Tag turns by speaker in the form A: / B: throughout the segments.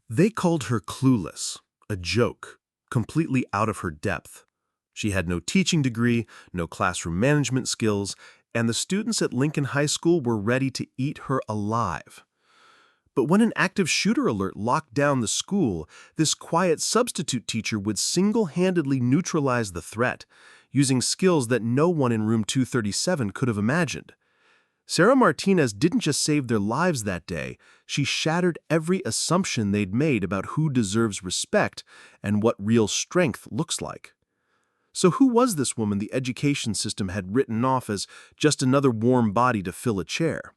A: They called her clueless, a joke, completely out of her depth. She had no teaching degree, no classroom management skills, and the students at Lincoln High School were ready to eat her alive. But when an active shooter alert locked down the school, this quiet substitute teacher would single-handedly neutralize the threat, using skills that no one in room 237 could have imagined. Sarah Martinez didn't just save their lives that day, she shattered every assumption they'd made about who deserves respect and what real strength looks like. So who was this woman the education system had written off as just another warm body to fill a chair?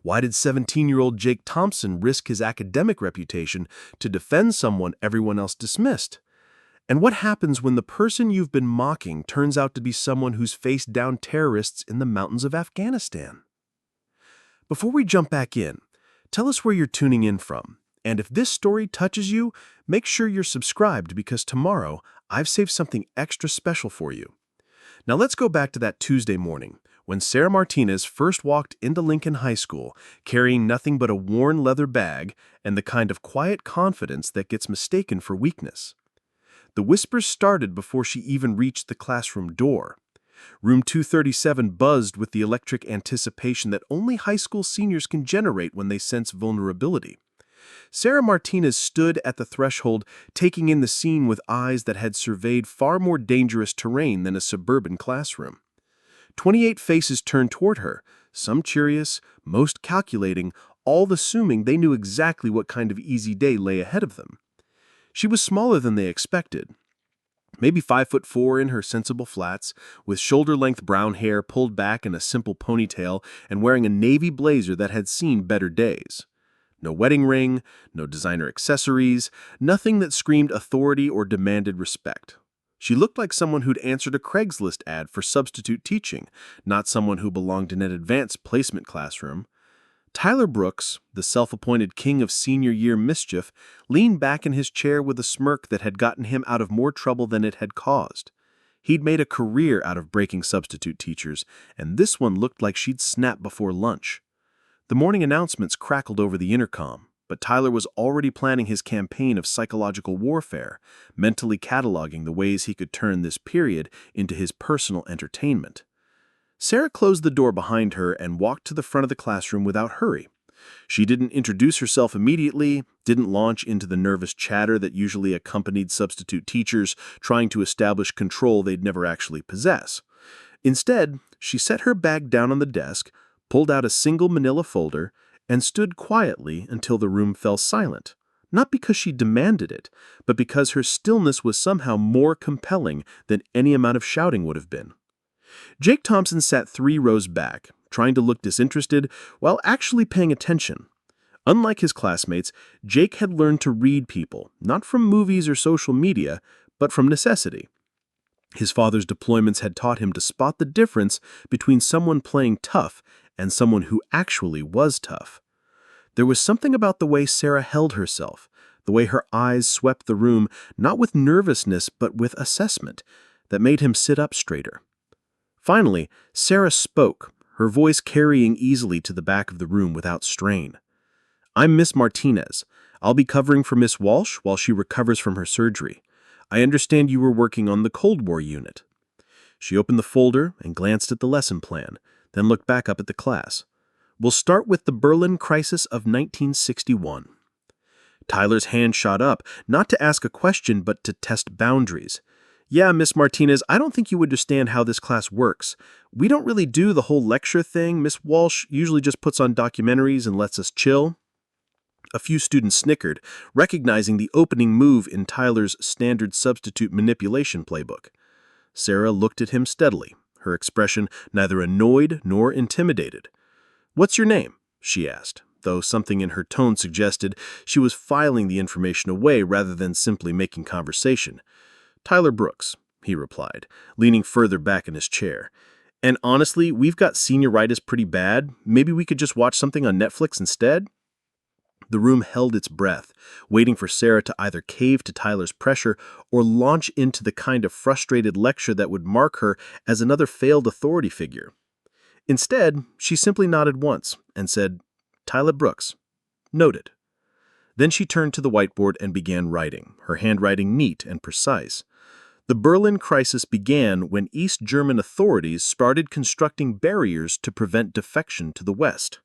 A: Why did 17-year-old Jake Thompson risk his academic reputation to defend someone everyone else dismissed? And what happens when the person you've been mocking turns out to be someone who's faced down terrorists in the mountains of Afghanistan? Before we jump back in, tell us where you're tuning in from. And if this story touches you, make sure you're subscribed because tomorrow I've saved something extra special for you. Now let's go back to that Tuesday morning when Sarah Martinez first walked into Lincoln High School carrying nothing but a worn leather bag and the kind of quiet confidence that gets mistaken for weakness. The whispers started before she even reached the classroom door. Room 237 buzzed with the electric anticipation that only high school seniors can generate when they sense vulnerability. Sarah Martinez stood at the threshold, taking in the scene with eyes that had surveyed far more dangerous terrain than a suburban classroom. 28 faces turned toward her, some curious, most calculating, all assuming they knew exactly what kind of easy day lay ahead of them. She was smaller than they expected. Maybe 5'4" in her sensible flats, with shoulder-length brown hair pulled back in a simple ponytail and wearing a navy blazer that had seen better days. No wedding ring, no designer accessories, nothing that screamed authority or demanded respect. She looked like someone who'd answered a Craigslist ad for substitute teaching, not someone who belonged in an advanced placement classroom. Tyler Brooks, the self-appointed king of senior year mischief, leaned back in his chair with a smirk that had gotten him out of more trouble than it had caused. He'd made a career out of breaking substitute teachers, and this one looked like she'd snap before lunch. The morning announcements crackled over the intercom, but Tyler was already planning his campaign of psychological warfare, mentally cataloging the ways he could turn this period into his personal entertainment. Sarah closed the door behind her and walked to the front of the classroom without hurry. She didn't introduce herself immediately, didn't launch into the nervous chatter that usually accompanied substitute teachers trying to establish control they'd never actually possess. Instead, she set her bag down on the desk, pulled out a single manila folder, and stood quietly until the room fell silent. Not because she demanded it, but because her stillness was somehow more compelling than any amount of shouting would have been. Jake Thompson sat 3 rows back, trying to look disinterested while actually paying attention. Unlike his classmates, Jake had learned to read people, not from movies or social media, but from necessity. His father's deployments had taught him to spot the difference between someone playing tough and someone who actually was tough. There was something about the way Sarah held herself, the way her eyes swept the room, not with nervousness but with assessment, that made him sit up straighter. Finally, Sarah spoke, her voice carrying easily to the back of the room without strain. "I'm Miss Martinez. I'll be covering for Miss Walsh while she recovers from her surgery. I understand you were working on the Cold War unit." She opened the folder and glanced at the lesson plan, then looked back up at the class. "We'll start with the Berlin crisis of 1961. Tyler's hand shot up, not to ask a question but to test boundaries. "Yeah, Miss Martinez, I don't think you understand how this class works. We don't really do the whole lecture thing. Miss Walsh usually just puts on documentaries and lets us chill." A few students snickered, recognizing the opening move in Tyler's standard substitute manipulation playbook. Sarah looked at him steadily, her expression neither annoyed nor intimidated. "What's your name?" she asked, though something in her tone suggested she was filing the information away rather than simply making conversation. "Tyler Brooks," he replied, leaning further back in his chair. "And honestly, we've got senioritis pretty bad. Maybe we could just watch something on Netflix instead?" The room held its breath, waiting for Sarah to either cave to Tyler's pressure or launch into the kind of frustrated lecture that would mark her as another failed authority figure. Instead, she simply nodded once and said, "Tyler Brooks. Noted." Then she turned to the whiteboard and began writing, her handwriting neat and precise. The Berlin crisis began when East German authorities started constructing barriers to prevent defection to the West.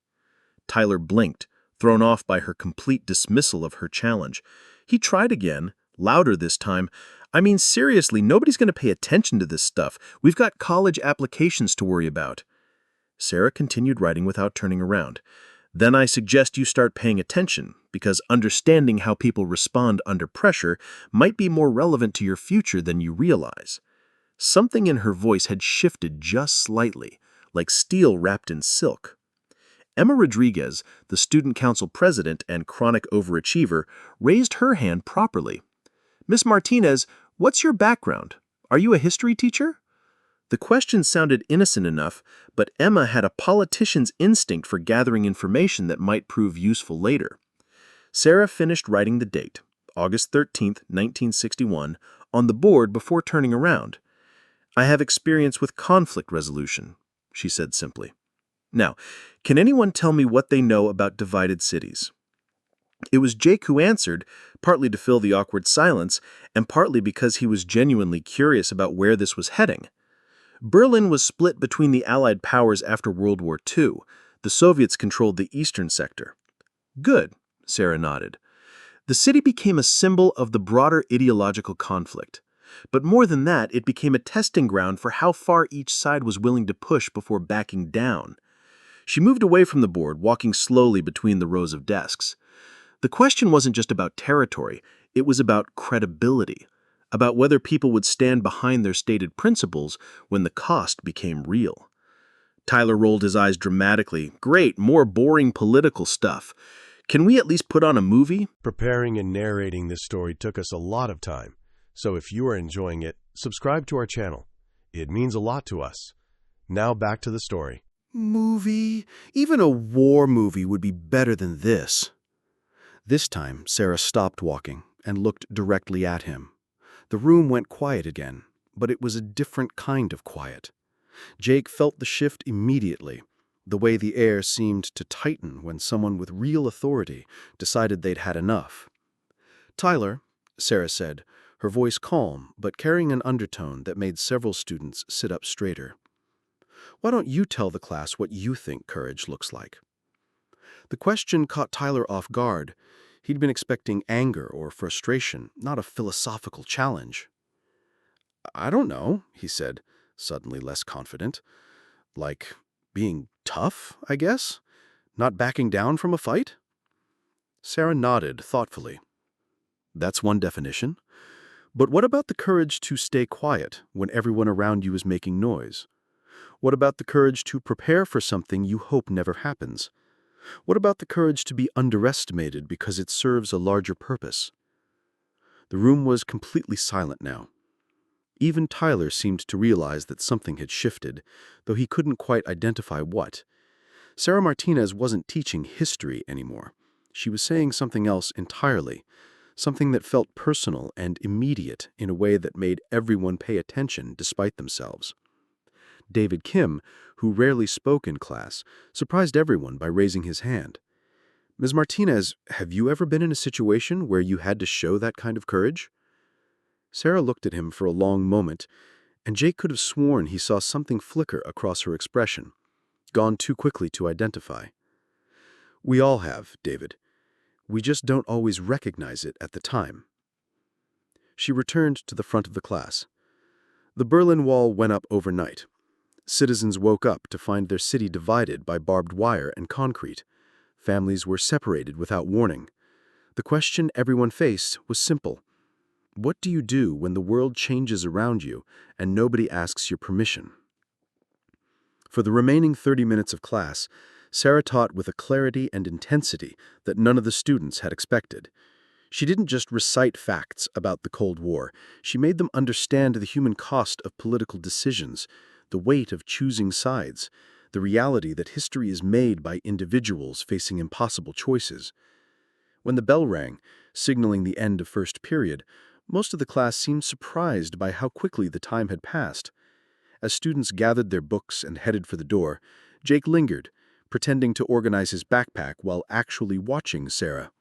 A: Tyler blinked, thrown off by her complete dismissal of her challenge. He tried again, louder this time. I mean, seriously, nobody's going to pay attention to this stuff. We've got college applications to worry about. Sarah continued writing without turning around. Then I suggest you start paying attention, because understanding how people respond under pressure might be more relevant to your future than you realize. Something in her voice had shifted just slightly, like steel wrapped in silk. Emma Rodriguez, the student council president and chronic overachiever, raised her hand properly. Miss Martinez, what's your background? Are you a history teacher? The question sounded innocent enough, but Emma had a politician's instinct for gathering information that might prove useful later. Sarah finished writing the date, August 13, 1961, on the board before turning around. I have experience with conflict resolution, she said simply. Now, can anyone tell me what they know about divided cities? It was Jake who answered, partly to fill the awkward silence, and partly because he was genuinely curious about where this was heading. Berlin was split between the Allied powers after World War II. The Soviets controlled the eastern sector. Good, Sarah nodded. The city became a symbol of the broader ideological conflict. But more than that, it became a testing ground for how far each side was willing to push before backing down. She moved away from the board, walking slowly between the rows of desks. The question wasn't just about territory, it was about credibility, about whether people would stand behind their stated principles when the cost became real. Tyler rolled his eyes dramatically. Great, more boring political stuff. Can we at least put on a movie?
B: Preparing and narrating this story took us a lot of time, so if you are enjoying it, subscribe to our channel. It means a lot to us. Now back to the story.
C: Movie? Even a war movie would be better than this. This time, Sarah stopped walking and looked directly at him. The room went quiet again, but it was a different kind of quiet. Jake felt the shift immediately, the way the air seemed to tighten when someone with real authority decided they'd had enough. "Tyler," Sarah said, her voice calm but carrying an undertone that made several students sit up straighter. "Why don't you tell the class what you think courage looks like?" The question caught Tyler off guard. He'd been expecting anger or frustration, not a philosophical challenge. "I don't know," he said, suddenly less confident. "Like being tough, I guess? Not backing down from a fight?" Sarah nodded thoughtfully. "That's one definition. But what about the courage to stay quiet when everyone around you is making noise? What about the courage to prepare for something you hope never happens? What about the courage to be underestimated because it serves a larger purpose?" The room was completely silent now. Even Tyler seemed to realize that something had shifted, though he couldn't quite identify what. Sarah Martinez wasn't teaching history anymore. She was saying something else entirely, something that felt personal and immediate in a way that made everyone pay attention despite themselves. David Kim, who rarely spoke in class, surprised everyone by raising his hand. "Ms. Martinez, have you ever been in a situation where you had to show that kind of courage?" Sarah looked at him for a long moment, and Jake could have sworn he saw something flicker across her expression, gone too quickly to identify. "We all have, David. We just don't always recognize it at the time." She returned to the front of the class. The Berlin Wall went up overnight. Citizens woke up to find their city divided by barbed wire and concrete. Families were separated without warning. The question everyone faced was simple. What do you do when the world changes around you and nobody asks your permission? For the remaining 30 minutes of class, Sarah taught with a clarity and intensity that none of the students had expected. She didn't just recite facts about the Cold War. She made them understand the human cost of political decisions, the weight of choosing sides, the reality that history is made by individuals facing impossible choices. When the bell rang, signaling the end of first period, most of the class seemed surprised by how quickly the time had passed. As students gathered their books and headed for the door, Jake lingered, pretending to organize his backpack while actually watching Sarah.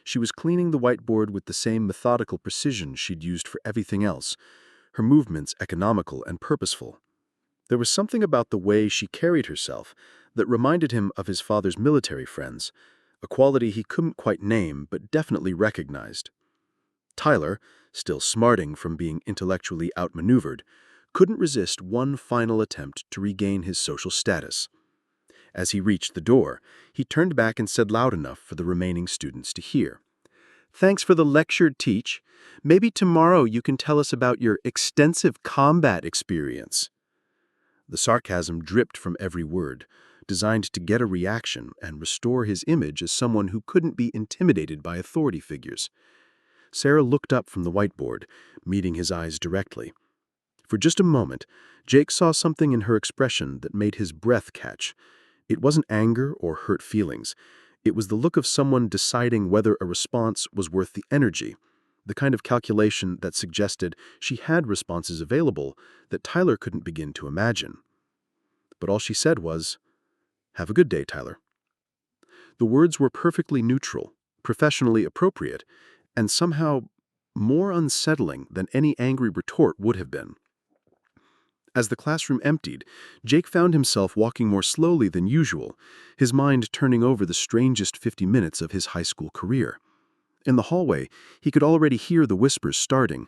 C: She was cleaning the whiteboard with the same methodical precision she'd used for everything else, her movements economical and purposeful. There was something about the way she carried herself that reminded him of his father's military friends, a quality he couldn't quite name but definitely recognized. Tyler, still smarting from being intellectually outmaneuvered, couldn't resist one final attempt to regain his social status. As he reached the door, he turned back and said loud enough for the remaining students to hear, "Thanks for the lecture, Teach. Maybe tomorrow you can tell us about your extensive combat experience." The sarcasm dripped from every word, designed to get a reaction and restore his image as someone who couldn't be intimidated by authority figures. Sarah looked up from the whiteboard, meeting his eyes directly. For just a moment, Jake saw something in her expression that made his breath catch. It wasn't anger or hurt feelings. It was the look of someone deciding whether a response was worth the energy, the kind of calculation that suggested she had responses available that Tyler couldn't begin to imagine. But all she said was, "Have a good day, Tyler." The words were perfectly neutral, professionally appropriate, and somehow more unsettling than any angry retort would have been. As the classroom emptied, Jake found himself walking more slowly than usual, his mind turning over the strangest 50 minutes of his high school career. In the hallway, he could already hear the whispers starting,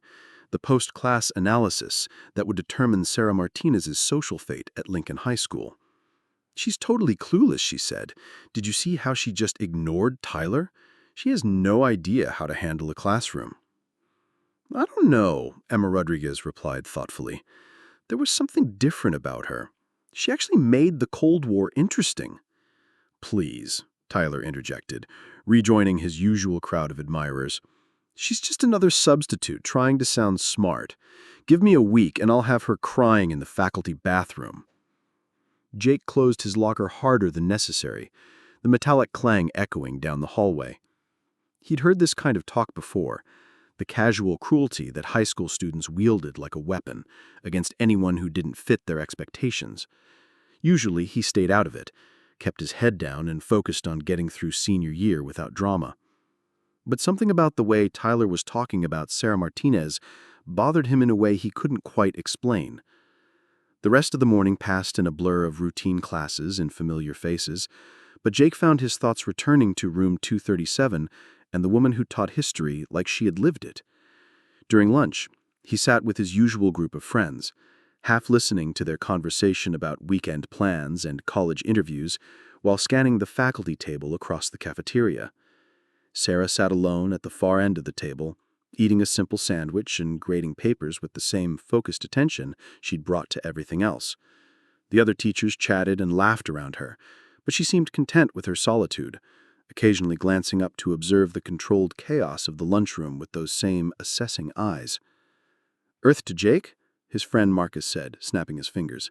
C: the post-class analysis that would determine Sarah Martinez's social fate at Lincoln High School. "She's totally clueless," she said. "Did you see how she just ignored Tyler? She has no idea how to handle a classroom." "I don't know," Emma Rodriguez replied thoughtfully. "There was something different about her. She actually made the Cold War interesting." "Please," Tyler interjected, rejoining his usual crowd of admirers. "She's just another substitute trying to sound smart. Give me a week and I'll have her crying in the faculty bathroom." Jake closed his locker harder than necessary, the metallic clang echoing down the hallway. He'd heard this kind of talk before, the casual cruelty that high school students wielded like a weapon against anyone who didn't fit their expectations. Usually he stayed out of it, kept his head down and focused on getting through senior year without drama. But something about the way Tyler was talking about Sarah Martinez bothered him in a way he couldn't quite explain. The rest of the morning passed in a blur of routine classes and familiar faces, but Jake found his thoughts returning to room 237 and the woman who taught history like she had lived it. During lunch, he sat with his usual group of friends, half listening to their conversation about weekend plans and college interviews while scanning the faculty table across the cafeteria. Sarah sat alone at the far end of the table, eating a simple sandwich and grading papers with the same focused attention she'd brought to everything else. The other teachers chatted and laughed around her, but she seemed content with her solitude, occasionally glancing up to observe the controlled chaos of the lunchroom with those same assessing eyes. "Earth to Jake?" his friend Marcus said, snapping his fingers.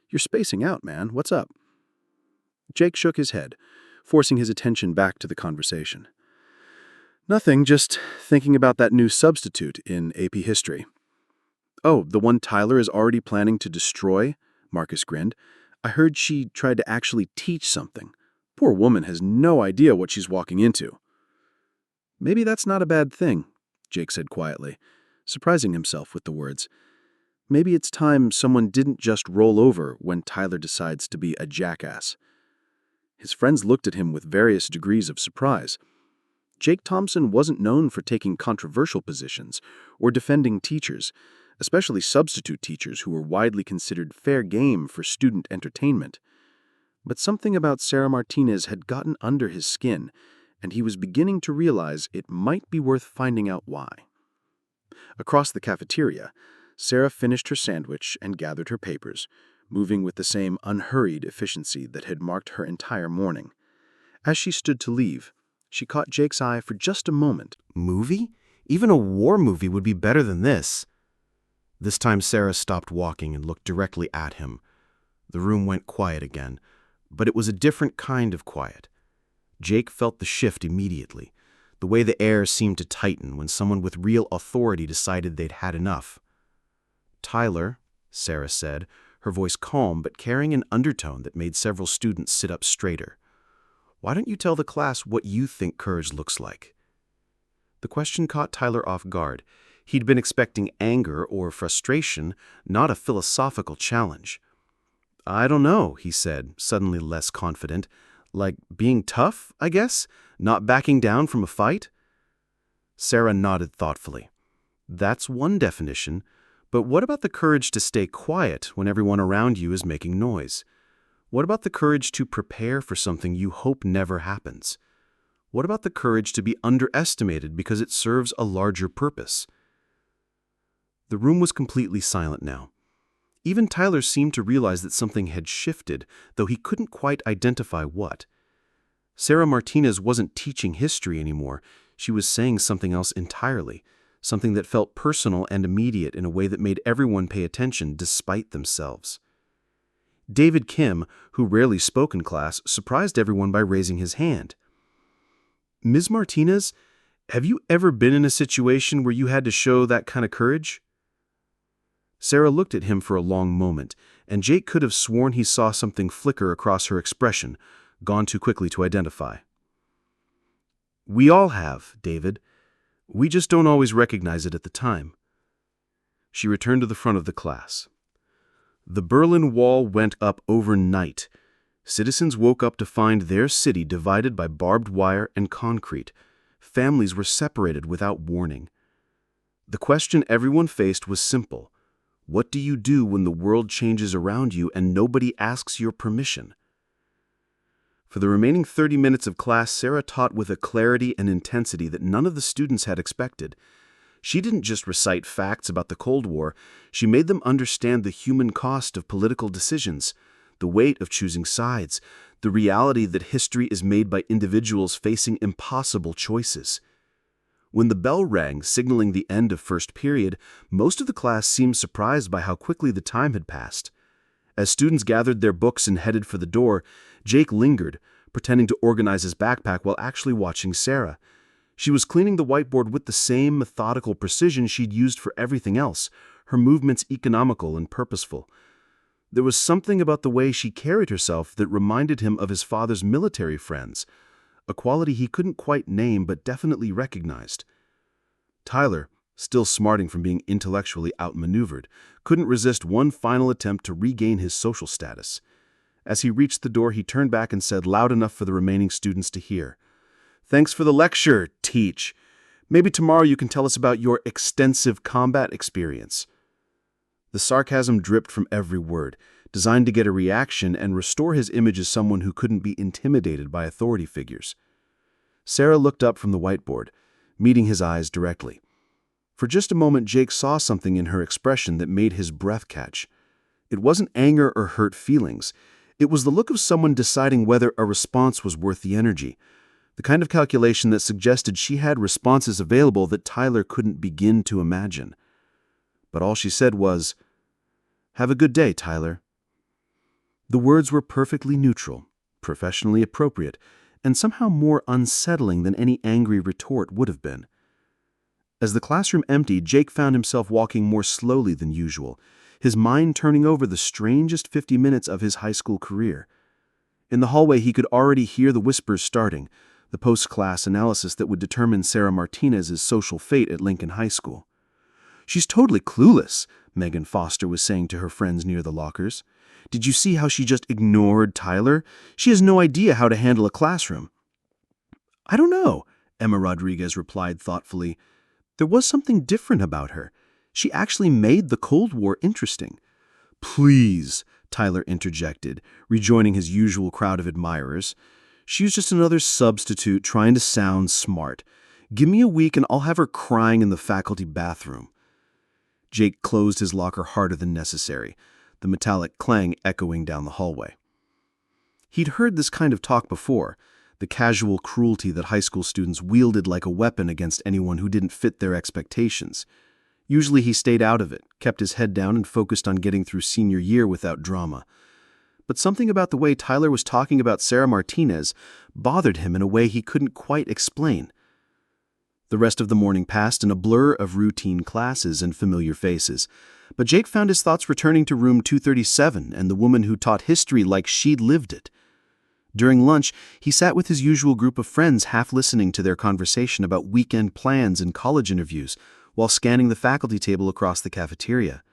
C: "You're spacing out, man. What's up?" Jake shook his head, forcing his attention back to the conversation. "Nothing, just thinking about that new substitute in AP History." "Oh, the one Tyler is already planning to destroy?" Marcus grinned. "I heard she tried to actually teach something. Poor woman has no idea what she's walking into." "Maybe that's not a bad thing," Jake said quietly, surprising himself with the words. "Maybe it's time someone didn't just roll over when Tyler decides to be a jackass." His friends looked at him with various degrees of surprise. Jake Thompson wasn't known for taking controversial positions or defending teachers, especially substitute teachers who were widely considered fair game for student entertainment. But something about Sarah Martinez had gotten under his skin, and he was beginning to realize it might be worth finding out why. Across the cafeteria, Sarah finished her sandwich and gathered her papers, moving with the same unhurried efficiency that had marked her entire morning. As she stood to leave, she caught Jake's eye for just a moment.
D: "Movie? Even a war movie would be better than this." This time Sarah stopped walking and looked directly at him. The room went quiet again, but it was a different kind of quiet. Jake felt the shift immediately, the way the air seemed to tighten when someone with real authority decided they'd had enough. "Tyler," Sarah said, her voice calm but carrying an undertone that made several students sit up straighter. "Why don't you tell the class what you think courage looks like?" The question caught Tyler off guard. He'd been expecting anger or frustration, not a philosophical challenge. "I don't know," he said, suddenly less confident. "Like being tough, I guess? Not backing down from a fight?" Sarah nodded thoughtfully. "That's one definition, but what about the courage to stay quiet when everyone around you is making noise? What about the courage to prepare for something you hope never happens? What about the courage to be underestimated because it serves a larger purpose?" The room was completely silent now. Even Tyler seemed to realize that something had shifted, though he couldn't quite identify what. Sarah Martinez wasn't teaching history anymore. She was saying something else entirely, something that felt personal and immediate in a way that made everyone pay attention despite themselves. David Kim, who rarely spoke in class, surprised everyone by raising his hand. "Ms. Martinez, have you ever been in a situation where you had to show that kind of courage?" Sarah looked at him for a long moment, and Jake could have sworn he saw something flicker across her expression, gone too quickly to identify. "We all have, David. We just don't always recognize it at the time." She returned to the front of the class. The Berlin Wall went up overnight. Citizens woke up to find their city divided by barbed wire and concrete. Families were separated without warning. The question everyone faced was simple. What do you do when the world changes around you and nobody asks your permission? For the remaining 30 minutes of class, Sarah taught with a clarity and intensity that none of the students had expected. She didn't just recite facts about the Cold War, she made them understand the human cost of political decisions, the weight of choosing sides, the reality that history is made by individuals facing impossible choices. When the bell rang, signaling the end of first period, most of the class seemed surprised by how quickly the time had passed. As students gathered their books and headed for the door, Jake lingered, pretending to organize his backpack while actually watching Sarah. She was cleaning the whiteboard with the same methodical precision she'd used for everything else, her movements economical and purposeful. There was something about the way she carried herself that reminded him of his father's military friends, a quality he couldn't quite name but definitely recognized. Tyler, still smarting from being intellectually outmaneuvered, couldn't resist one final attempt to regain his social status. As he reached the door, he turned back and said loud enough for the remaining students to hear, "Thanks for the lecture, Teach. Maybe tomorrow you can tell us about your extensive combat experience." The sarcasm dripped from every word, designed to get a reaction and restore his image as someone who couldn't be intimidated by authority figures. Sarah looked up from the whiteboard, meeting his eyes directly. For just a moment, Jake saw something in her expression that made his breath catch. It wasn't anger or hurt feelings. It was the look of someone deciding whether a response was worth the energy, the kind of calculation that suggested she had responses available that Tyler couldn't begin to imagine. But all she said was, "Have a good day, Tyler." The words were perfectly neutral, professionally appropriate, and somehow more unsettling than any angry retort would have been. As the classroom emptied, Jake found himself walking more slowly than usual, his mind turning over the strangest 50 minutes of his high school career. In the hallway, he could already hear the whispers starting, the post-class analysis that would determine Sarah Martinez's social fate at Lincoln High School. "She's totally clueless," Megan Foster was saying to her friends near the lockers. "Did you see how she just ignored Tyler? She has no idea how to handle a classroom." "I don't know," Emma Rodriguez replied thoughtfully. "There was something different about her. She actually made the Cold War interesting." "Please," Tyler interjected, rejoining his usual crowd of admirers. "She was just another substitute trying to sound smart. Give me a week and I'll have her crying in the faculty bathroom." Jake closed his locker harder than necessary, the metallic clang echoing down the hallway. He'd heard this kind of talk before, the casual cruelty that high school students wielded like a weapon against anyone who didn't fit their expectations. Usually he stayed out of it, kept his head down, and focused on getting through senior year without drama. But something about the way Tyler was talking about Sarah Martinez bothered him in a way he couldn't quite explain. The rest of the morning passed in a blur of routine classes and familiar faces, but Jake found his thoughts returning to room 237 and the woman who taught history like she'd lived it. During lunch, he sat with his usual group of friends, half listening to their conversation about weekend plans and college interviews, while scanning the faculty table across the cafeteria.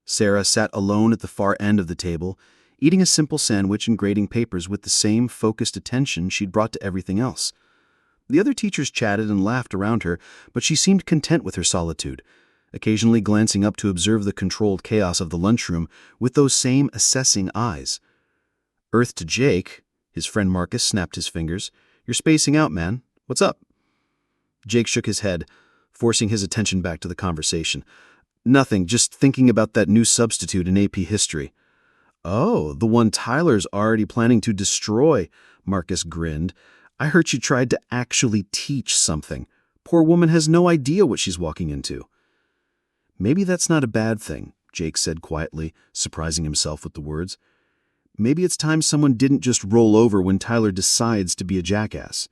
D: Sarah sat alone at the far end of the table, eating a simple sandwich and grading papers with the same focused attention she'd brought to everything else. The other teachers chatted and laughed around her, but she seemed content with her solitude, occasionally glancing up to observe the controlled chaos of the lunchroom with those same assessing eyes. Earth to Jake, his friend Marcus snapped his fingers. "You're spacing out, man. What's up?" Jake shook his head, forcing his attention back to the conversation. "Nothing, just thinking about that new substitute in AP History." "Oh, the one Tyler's already planning to destroy," Marcus grinned. "I heard she tried to actually teach something. Poor woman has no idea what she's walking into." "Maybe that's not a bad thing," Jake said quietly, surprising himself with the words. "Maybe it's time someone didn't just roll over when Tyler decides to be a jackass."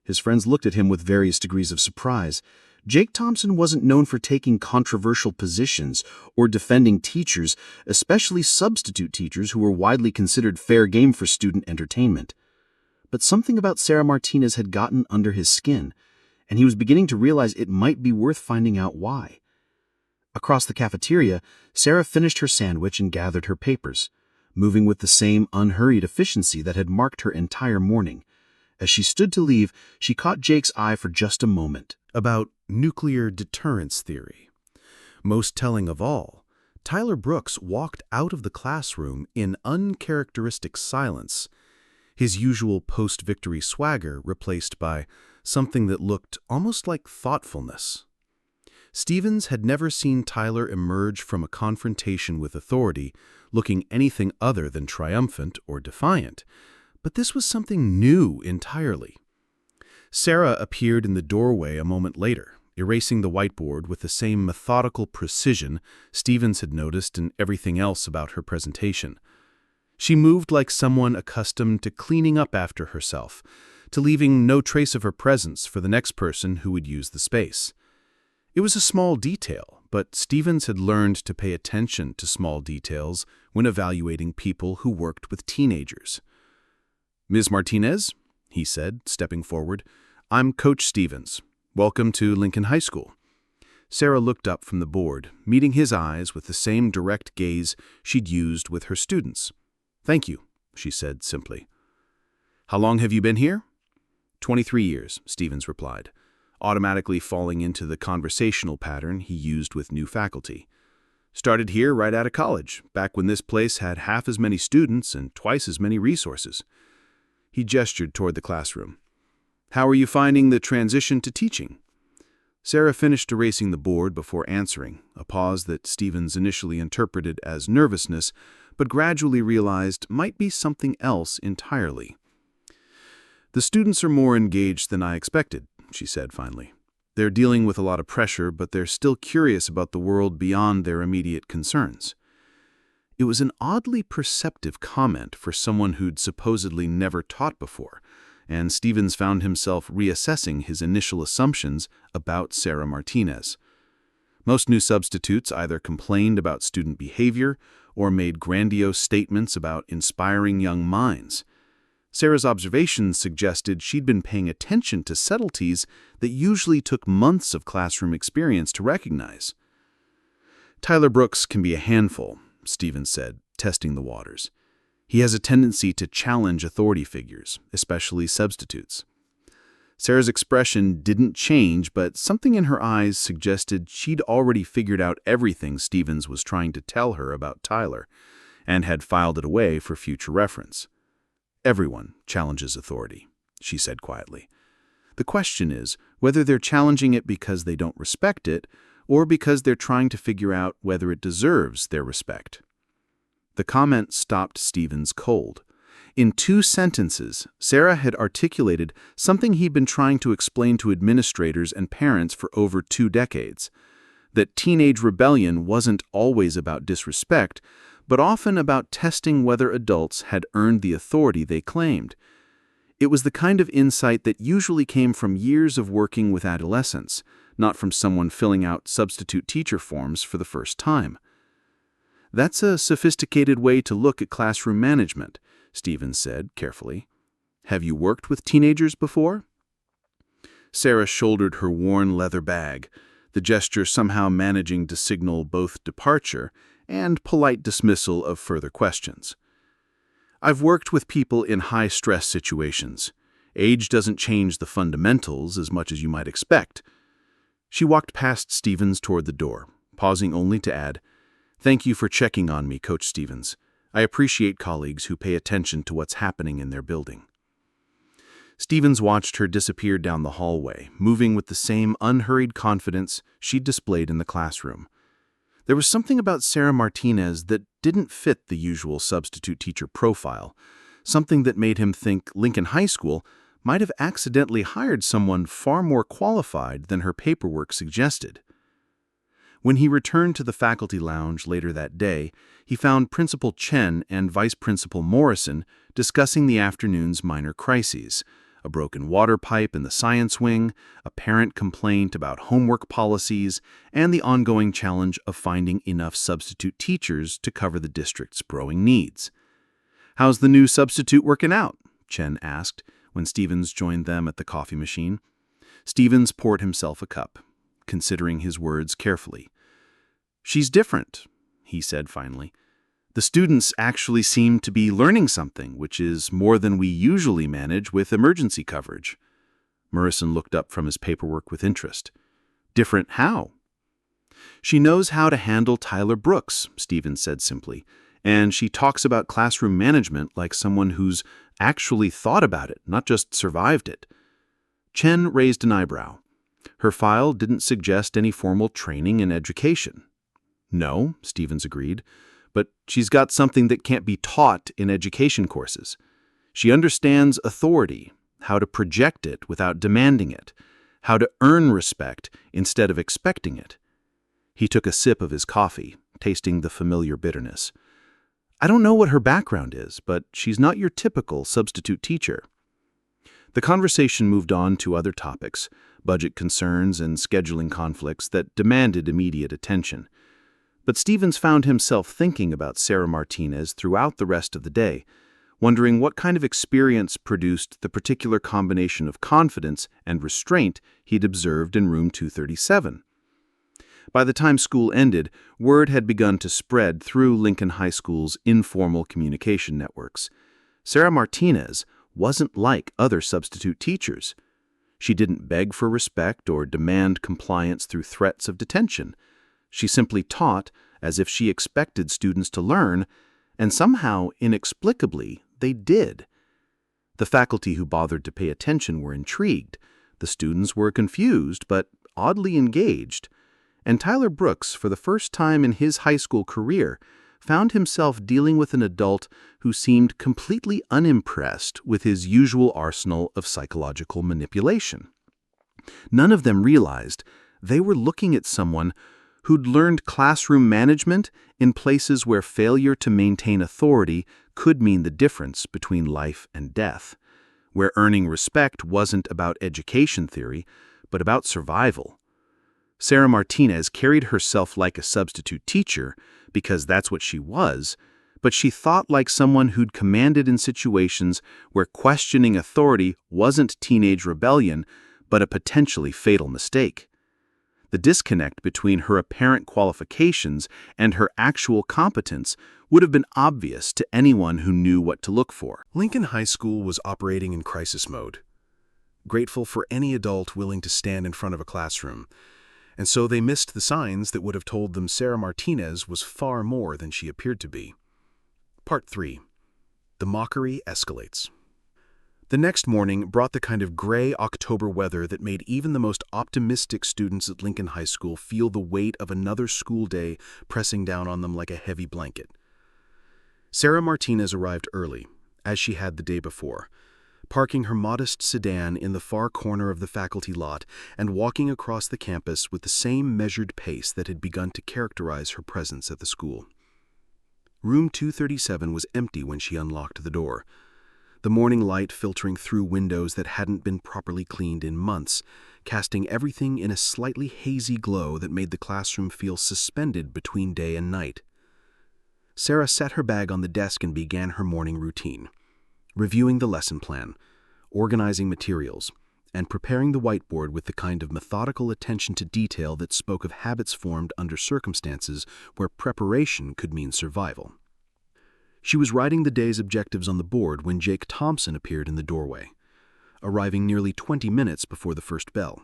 D: His friends looked at him with various degrees of surprise. Jake Thompson wasn't known for taking controversial positions or defending teachers, especially substitute teachers who were widely considered fair game for student entertainment. But something about Sarah Martinez had gotten under his skin, and he was beginning to realize it might be worth finding out why. Across the cafeteria, Sarah finished her sandwich and gathered her papers, moving with the same unhurried efficiency that had marked her entire morning. As she stood to leave, she caught Jake's eye for just a moment.
A: About nuclear deterrence theory. Most telling of all, Tyler Brooks walked out of the classroom in uncharacteristic silence, his usual post-victory swagger replaced by something that looked almost like thoughtfulness. Stevens had never seen Tyler emerge from a confrontation with authority looking anything other than triumphant or defiant, but this was something new entirely. Sarah appeared in the doorway a moment later, erasing the whiteboard with the same methodical precision Stevens had noticed in everything else about her presentation. She moved like someone accustomed to cleaning up after herself, to leaving no trace of her presence for the next person who would use the space. It was a small detail, but Stevens had learned to pay attention to small details when evaluating people who worked with teenagers. "Ms. Martinez," he said, stepping forward, "I'm Coach Stevens. Welcome to Lincoln High School." Sarah looked up from the board, meeting his eyes with the same direct gaze she'd used with her students. "Thank you," she said simply. "How long have you been here?" 23 years, Stevens replied, automatically falling into the conversational pattern he used with new faculty. "Started here right out of college, back when this place had half as many students and twice as many resources." He gestured toward the classroom. "How are you finding the transition to teaching?" Sarah finished erasing the board before answering, a pause that Stevens initially interpreted as nervousness, but gradually realized might be something else entirely. "The students are more engaged than I expected," she said finally. "They're dealing with a lot of pressure, but they're still curious about the world beyond their immediate concerns." It was an oddly perceptive comment for someone who'd supposedly never taught before, and Stevens found himself reassessing his initial assumptions about Sarah Martinez. Most new substitutes either complained about student behavior or made grandiose statements about inspiring young minds. Sarah's observations suggested she'd been paying attention to subtleties that usually took months of classroom experience to recognize. "Tyler Brooks can be a handful," Stevens said, testing the waters. "He has a tendency to challenge authority figures, especially substitutes." Sarah's expression didn't change, but something in her eyes suggested she'd already figured out everything Stevens was trying to tell her about Tyler, and had filed it away for future reference. "Everyone challenges authority," she said quietly. "The question is whether they're challenging it because they don't respect it, or because they're trying to figure out whether it deserves their respect." The comment stopped Stevens cold. In 2 sentences, Sarah had articulated something he'd been trying to explain to administrators and parents for over 2 decades, that teenage rebellion wasn't always about disrespect, but often about testing whether adults had earned the authority they claimed. It was the kind of insight that usually came from years of working with adolescents, not from someone filling out substitute teacher forms for the first time.
C: "That's a sophisticated way to look at classroom management," Stevens said carefully. "Have you worked with teenagers before?" Sarah shouldered her worn leather bag, the gesture somehow managing to signal both departure and polite dismissal of further questions. "I've worked with people in high-stress situations. Age doesn't change the fundamentals as much as you might expect." She walked past Stevens toward the door, pausing only to add, "Thank you for checking on me, Coach Stevens. I appreciate colleagues who pay attention to what's happening in their building." Stevens watched her disappear down the hallway, moving with the same unhurried confidence she'd displayed in the classroom. There was something about Sarah Martinez that didn't fit the usual substitute teacher profile, something that made him think Lincoln High School might have accidentally hired someone far more qualified than her paperwork suggested. When he returned to the faculty lounge later that day, he found Principal Chen and Vice Principal Morrison discussing the afternoon's minor crises: a broken water pipe in the science wing, a parent complaint about homework policies, and the ongoing challenge of finding enough substitute teachers to cover the district's growing needs. "How's the new substitute working out?" Chen asked when Stevens joined them at the coffee machine. Stevens poured himself a cup, considering his words carefully. "She's different," he said finally. "The students actually seem to be learning something, which is more than we usually manage with emergency coverage." Morrison looked up from his paperwork with interest. "Different how?" "She knows how to handle Tyler Brooks," Stevens said simply, "and she talks about classroom management like someone who's actually thought about it, not just survived it." Chen raised an eyebrow. Her file didn't suggest any formal training in education. "No," Stevens agreed, "but she's got something that can't be taught in education courses. She understands authority, how to project it without demanding it, how to earn respect instead of expecting it." He took a sip of his coffee, tasting the familiar bitterness. "I don't know what her background is, but she's not your typical substitute teacher." The conversation moved on to other topics, budget concerns and scheduling conflicts that demanded immediate attention. But Stevens found himself thinking about Sarah Martinez throughout the rest of the day, wondering what kind of experience produced the particular combination of confidence and restraint he'd observed in room 237. By the time school ended, word had begun to spread through Lincoln High School's informal communication networks. Sarah Martinez wasn't like other substitute teachers. She didn't beg for respect or demand compliance through threats of detention. She simply taught as if she expected students to learn, and somehow, inexplicably, they did. The faculty who bothered to pay attention were intrigued. The students were confused, but oddly engaged. And Tyler Brooks, for the first time in his high school career, found himself dealing with an adult who seemed completely unimpressed with his usual arsenal of psychological manipulation. None of them realized they were looking at someone who'd learned classroom management in places where failure to maintain authority could mean the difference between life and death, where earning respect wasn't about education theory, but about survival. Sarah Martinez carried herself like a substitute teacher because that's what she was, but she thought like someone who'd commanded in situations where questioning authority wasn't teenage rebellion, but a potentially fatal mistake. The disconnect between her apparent qualifications and her actual competence would have been obvious to anyone who knew what to look for.
A: Lincoln High School was operating in crisis mode, grateful for any adult willing to stand in front of a classroom, and so they missed the signs that would have told them Sarah Martinez was far more than she appeared to be. Part 3. The mockery escalates. The next morning brought the kind of gray October weather that made even the most optimistic students at Lincoln High School feel the weight of another school day pressing down on them like a heavy blanket. Sarah Martinez arrived early, as she had the day before, parking her modest sedan in the far corner of the faculty lot and walking across the campus with the same measured pace that had begun to characterize her presence at the school. Room 237 was empty when she unlocked the door, the morning light filtering through windows that hadn't been properly cleaned in months, casting everything in a slightly hazy glow that made the classroom feel suspended between day and night.
C: Sarah set her bag on the desk and began her morning routine, reviewing the lesson plan, organizing materials, and preparing the whiteboard with the kind of methodical attention to detail that spoke of habits formed under circumstances where preparation could mean survival. She was writing the day's objectives on the board when Jake Thompson appeared in the doorway, arriving nearly 20 minutes before the first bell.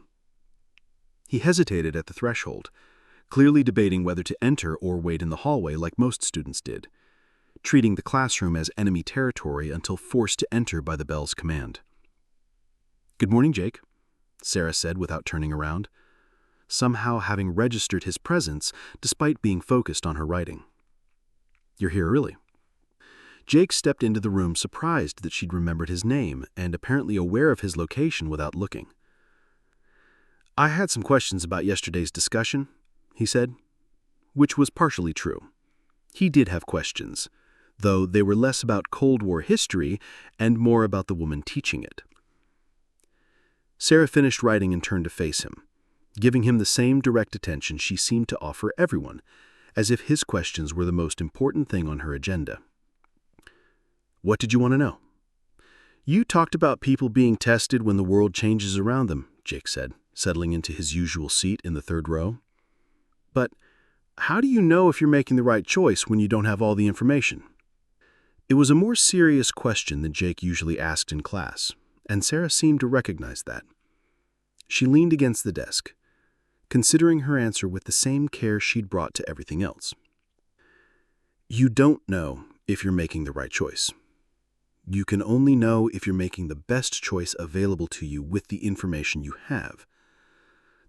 C: He hesitated at the threshold, clearly debating whether to enter or wait in the hallway like most students did, treating the classroom as enemy territory until forced to enter by the bell's command. "Good morning, Jake," Sarah said without turning around, somehow having registered his presence despite being focused on her writing. "You're here early." Jake stepped into the room surprised that she'd remembered his name and apparently aware of his location without looking. "I had some questions about yesterday's discussion," he said, which was partially true. He did have questions, though they were less about Cold War history and more about the woman teaching it. Sarah finished writing and turned to face him, giving him the same direct attention she seemed to offer everyone, as if his questions were the most important thing on her agenda. "What did you want to know?" "You talked about people being tested when the world changes around them," Jake said, settling into his usual seat in the third row. "But how do you know if you're making the right choice when you don't have all the information?" It was a more serious question than Jake usually asked in class, and Sarah seemed to recognize that. She leaned against the desk, considering her answer with the same care she'd brought to everything else. "You don't know if you're making the right choice. You can only know if you're making the best choice available to you with the information you have.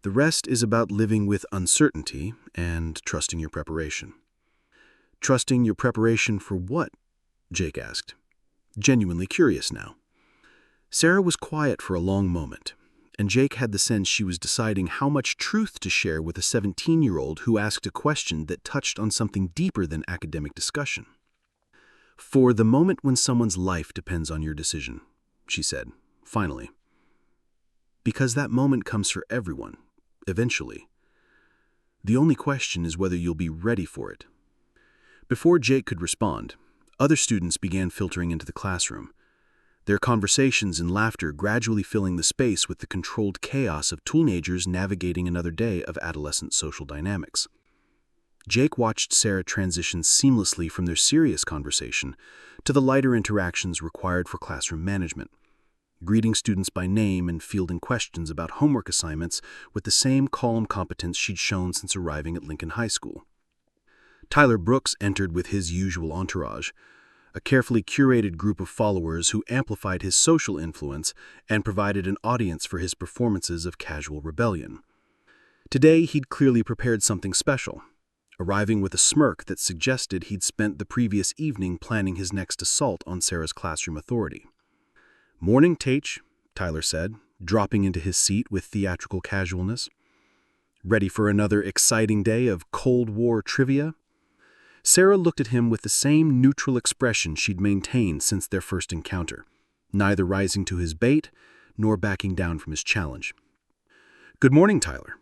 C: The rest is about living with uncertainty and trusting your preparation." "Trusting your preparation for what?" Jake asked, genuinely curious now. Sarah was quiet for a long moment, and Jake had the sense she was deciding how much truth to share with a 17-year-old who asked a question that touched on something deeper than academic discussion. "For the moment when someone's life depends on your decision," she said, finally. "Because that moment comes for everyone, eventually. The only question is whether you'll be ready for it." Before Jake could respond, other students began filtering into the classroom, their conversations and laughter gradually filling the space with the controlled chaos of teenagers navigating another day of adolescent social dynamics. Jake watched Sarah transition seamlessly from their serious conversation to the lighter interactions required for classroom management, greeting students by name and fielding questions about homework assignments with the same calm competence she'd shown since arriving at Lincoln High School. Tyler Brooks entered with his usual entourage, a carefully curated group of followers who amplified his social influence and provided an audience for his performances of casual rebellion. Today, he'd clearly prepared something special, arriving with a smirk that suggested he'd spent the previous evening planning his next assault on Sarah's classroom authority. "Morning, Tach," Tyler said, dropping into his seat with theatrical casualness. "Ready for another exciting day of Cold War trivia?" Sarah looked at him with the same neutral expression she'd maintained since their first encounter, neither rising to his bait nor backing down from his challenge. "Good morning, Tyler.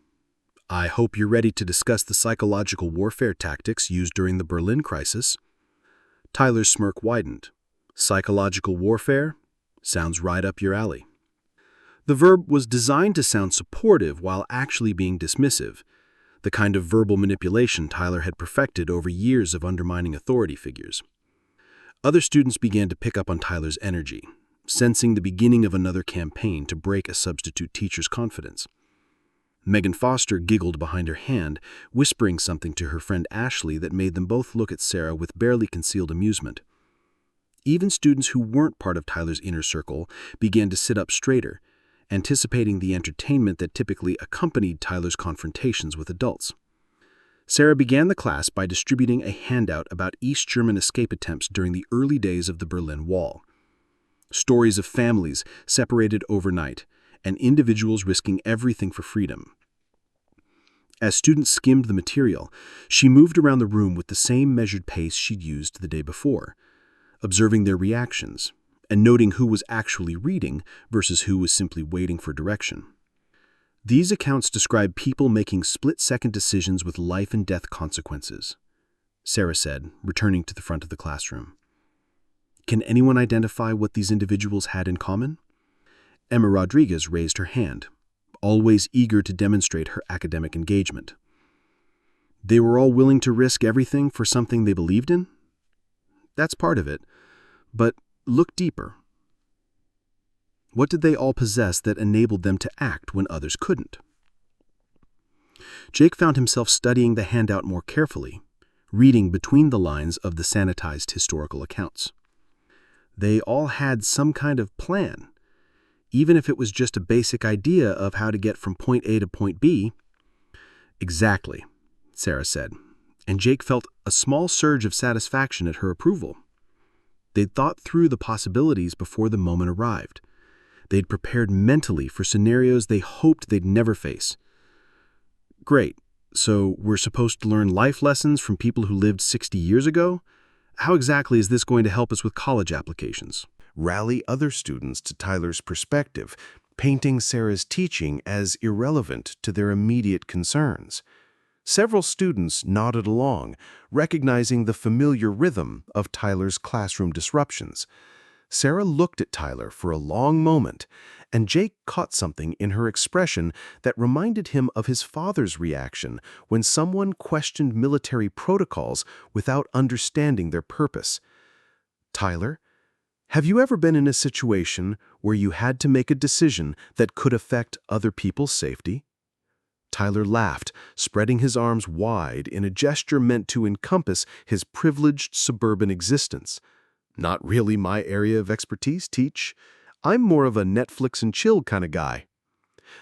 C: I hope you're ready to discuss the psychological warfare tactics used during the Berlin crisis." Tyler's smirk widened. "Psychological warfare? Sounds right up your alley." The verb was designed to sound supportive while actually being dismissive, the kind of verbal manipulation Tyler had perfected over years of undermining authority figures. Other students began to pick up on Tyler's energy, sensing the beginning of another campaign to break a substitute teacher's confidence. Megan Foster giggled behind her hand, whispering something to her friend Ashley that made them both look at Sarah with barely concealed amusement. Even students who weren't part of Tyler's inner circle began to sit up straighter, anticipating the entertainment that typically accompanied Tyler's confrontations with adults. Sarah began the class by distributing a handout about East German escape attempts during the early days of the Berlin Wall. Stories of families separated overnight, and individuals risking everything for freedom. As students skimmed the material, she moved around the room with the same measured pace she'd used the day before, observing their reactions and noting who was actually reading versus who was simply waiting for direction. These accounts describe people making split-second decisions with life and death consequences. Sarah said, returning to the front of the classroom. Can anyone identify what these individuals had in common? Emma Rodriguez raised her hand, always eager to demonstrate her academic engagement. They were all willing to risk everything for something they believed in? That's part of it, but look deeper. What did they all possess that enabled them to act when others couldn't? Jake found himself studying the handout more carefully, reading between the lines of the sanitized historical accounts. They all had some kind of plan, even if it was just a basic idea of how to get from point A to point B. Exactly, Sarah said, and Jake felt a small surge of satisfaction at her approval. They'd thought through the possibilities before the moment arrived. They'd prepared mentally for scenarios they hoped they'd never face. Great, so we're supposed to learn life lessons from people who lived 60 years ago? How exactly is this going to help us with college applications?
B: Rally other students to Tyler's perspective, painting Sarah's teaching as irrelevant to their immediate concerns. Several students nodded along, recognizing the familiar rhythm of Tyler's classroom disruptions. Sarah looked at Tyler for a long moment, and Jake caught something in her expression that reminded him of his father's reaction when someone questioned military protocols without understanding their purpose. Tyler, have you ever been in a situation where you had to make a decision that could affect other people's safety? Tyler laughed, spreading his arms wide in a gesture meant to encompass his privileged suburban existence. Not really my area of expertise, Teach. I'm more of a Netflix and chill kind of guy.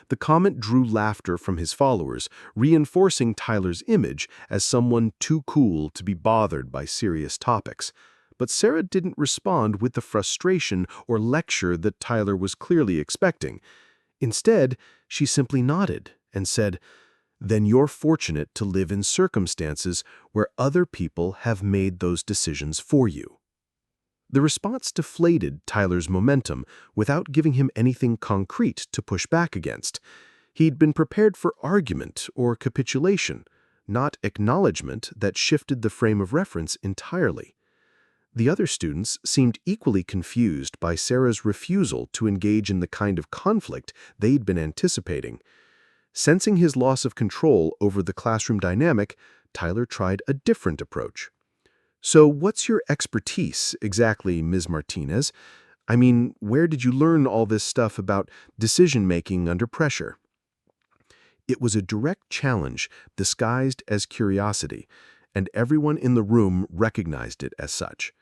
B: The comment drew laughter from his followers, reinforcing Tyler's image as someone too cool to be bothered by serious topics. But Sarah didn't respond with the frustration or lecture that Tyler was clearly expecting. Instead, she simply nodded and said, "Then you're fortunate to live in circumstances where other people have made those decisions for you." The response deflated Tyler's momentum without giving him anything concrete to push back against. He'd been prepared for argument or capitulation, not acknowledgement that shifted the frame of reference entirely. The other students seemed equally confused by Sarah's refusal to engage in the kind of conflict they'd been anticipating. Sensing his loss of control over the classroom dynamic, Tyler tried a different approach. "So what's your expertise exactly, Ms. Martinez? I mean, where did you learn all this stuff about decision-making under pressure?" It was a direct challenge disguised as curiosity, and everyone in the room recognized it as such.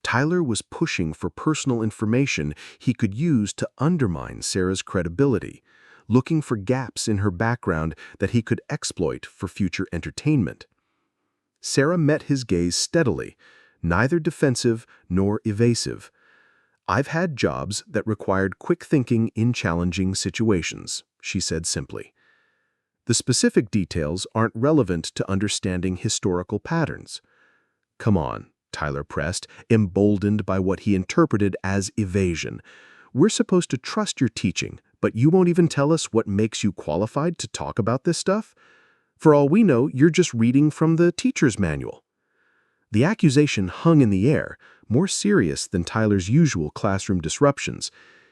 B: Tyler was pushing for personal information he could use to undermine Sarah's credibility, looking for gaps in her background that he could exploit for future entertainment. Sarah met his gaze steadily, neither defensive nor evasive. "I've had jobs that required quick thinking in challenging situations," she said simply. "The specific details aren't relevant to understanding historical patterns." "Come on," Tyler pressed, emboldened by what he interpreted as evasion. "We're supposed to trust your teaching, but you won't even tell us what makes you qualified to talk about this stuff? For all we know, you're just reading from the teacher's manual." The accusation hung in the air, more serious than Tyler's usual classroom disruptions.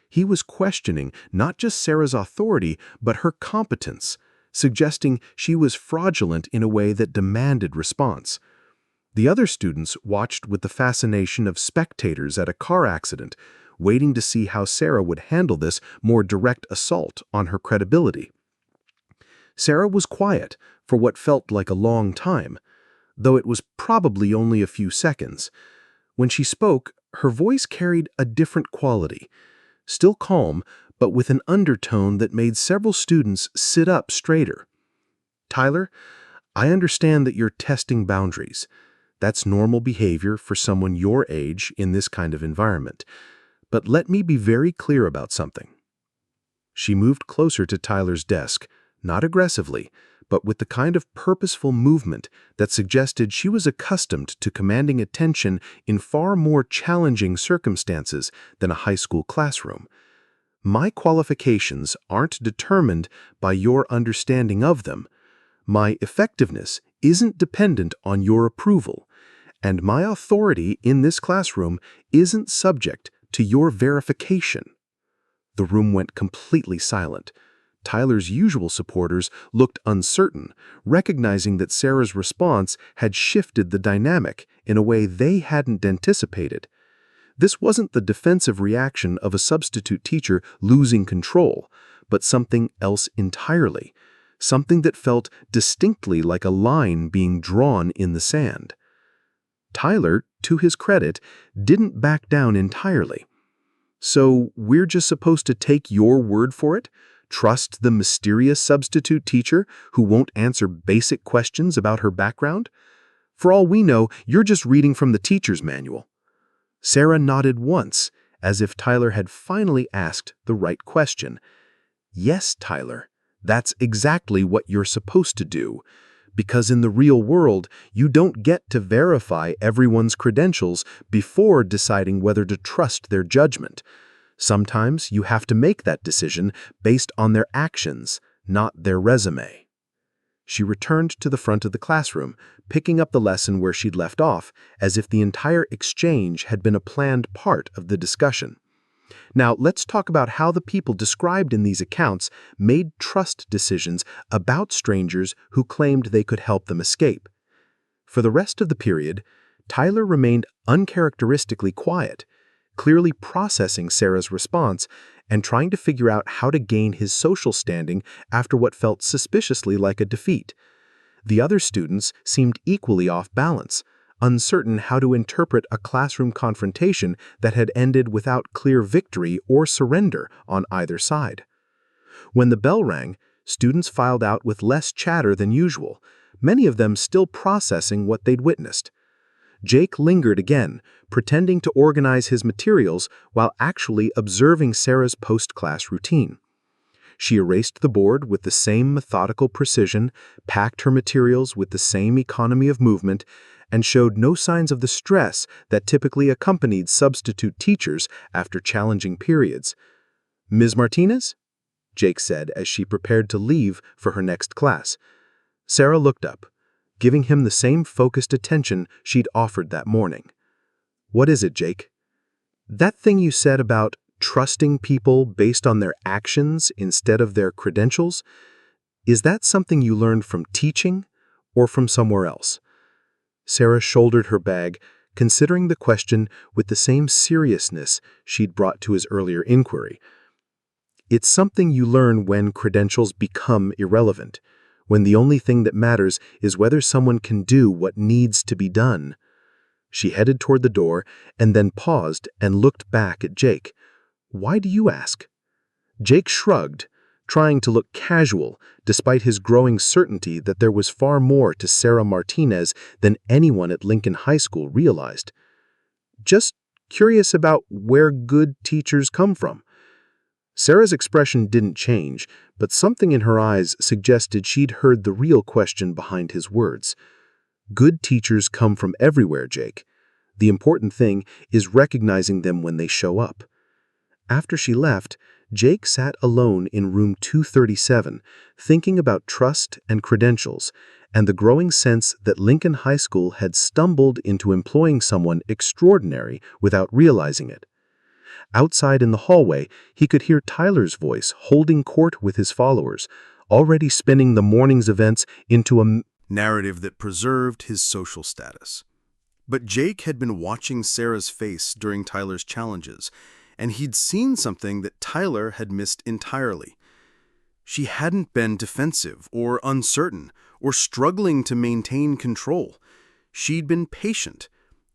B: He was questioning not just Sarah's authority, but her competence, suggesting she was fraudulent in a way that demanded response. The other students watched with the fascination of spectators at a car accident, waiting to see how Sarah would handle this more direct assault on her credibility. Sarah was quiet for what felt like a long time, though it was probably only a few seconds. When she spoke, her voice carried a different quality, still calm, but with an undertone that made several students sit up straighter. "Tyler, I understand that you're testing boundaries. That's normal behavior for someone your age in this kind of environment. But let me be very clear about something." She moved closer to Tyler's desk, not aggressively, but with the kind of purposeful movement that suggested she was accustomed to commanding attention in far more challenging circumstances than a high school classroom. "My qualifications aren't determined by your understanding of them. My effectiveness isn't dependent on your approval, and my authority in this classroom isn't subject to your verification." The room went completely silent. Tyler's usual supporters looked uncertain, recognizing that Sarah's response had shifted the dynamic in a way they hadn't anticipated. This wasn't the defensive reaction of a substitute teacher losing control, but something else entirely, something that felt distinctly like a line being drawn in the sand. Tyler, to his credit, didn't back down entirely. "So we're just supposed to take your word for it? Trust the mysterious substitute teacher who won't answer basic questions about her background? For all we know, you're just reading from the teacher's manual." Sarah nodded once, as if Tyler had finally asked the right question. "Yes, Tyler, that's exactly what you're supposed to do. Because in the real world, you don't get to verify everyone's credentials before deciding whether to trust their judgment. Sometimes you have to make that decision based on their actions, not their resume." She returned to the front of the classroom, picking up the lesson where she'd left off, as if the entire exchange had been a planned part of the discussion. Now, let's talk about how the people described in these accounts made trust decisions about strangers who claimed they could help them escape. For the rest of the period, Tyler remained uncharacteristically quiet, clearly processing Sarah's response and trying to figure out how to gain his social standing after what felt suspiciously like a defeat. The other students seemed equally off balance, uncertain how to interpret a classroom confrontation that had ended without clear victory or surrender on either side. When the bell rang, students filed out with less chatter than usual, many of them still processing what they'd witnessed. Jake lingered again, pretending to organize his materials while actually observing Sarah's post-class routine. She erased the board with the same methodical precision, packed her materials with the same economy of movement, and showed no signs of the stress that typically accompanied substitute teachers after challenging periods. "Ms. Martinez?" Jake said as she prepared to leave for her next class. Sarah looked up, giving him the same focused attention she'd offered that morning. "What is it, Jake?" "That thing you said about trusting people based on their actions instead of their credentials, is that something you learned from teaching or from somewhere else?" Sarah shouldered her bag, considering the question with the same seriousness she'd brought to his earlier inquiry. "It's something you learn when credentials become irrelevant, when the only thing that matters is whether someone can do what needs to be done." She headed toward the door and then paused and looked back at Jake. "Why do you ask?" Jake shrugged, trying to look casual despite his growing certainty that there was far more to Sarah Martinez than anyone at Lincoln High School realized. "Just curious about where good teachers come from." Sarah's expression didn't change, but something in her eyes suggested she'd heard the real question behind his words. "Good teachers come from everywhere, Jake. The important thing is recognizing them when they show up." After she left, Jake sat alone in room 237, thinking about trust and credentials, and the growing sense that Lincoln High School had stumbled into employing someone extraordinary without realizing it. Outside in the hallway, he could hear Tyler's voice holding court with his followers, already spinning the morning's events into a
A: narrative that preserved his social status. But Jake had been watching Sarah's face during Tyler's challenges, and he'd seen something that Tyler had missed entirely. She hadn't been defensive or uncertain or struggling to maintain control. She'd been patient,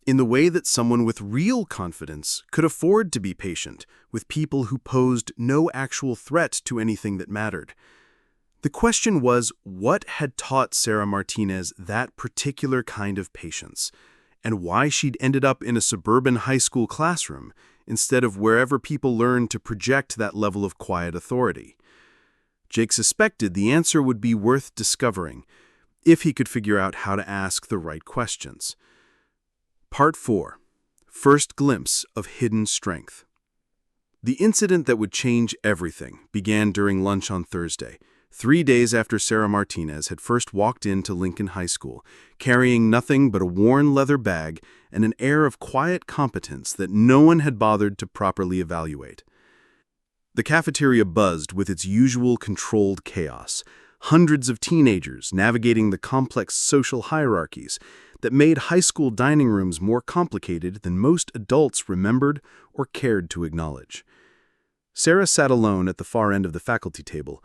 A: in the way that someone with real confidence could afford to be patient with people who posed no actual threat to anything that mattered. The question was, what had taught Sarah Martinez that particular kind of patience, and why she'd ended up in a suburban high school classroom instead of wherever people learned to project that level of quiet authority. Jake suspected the answer would be worth discovering if he could figure out how to ask the right questions. Part 4. First Glimpse of Hidden Strength. The incident that would change everything began during lunch on Thursday,
C: 3 days after Sarah Martinez had first walked into Lincoln High School, carrying nothing but a worn leather bag and an air of quiet competence that no one had bothered to properly evaluate. The cafeteria buzzed with its usual controlled chaos, hundreds of teenagers navigating the complex social hierarchies that made high school dining rooms more complicated than most adults remembered or cared to acknowledge. Sarah sat alone at the far end of the faculty table,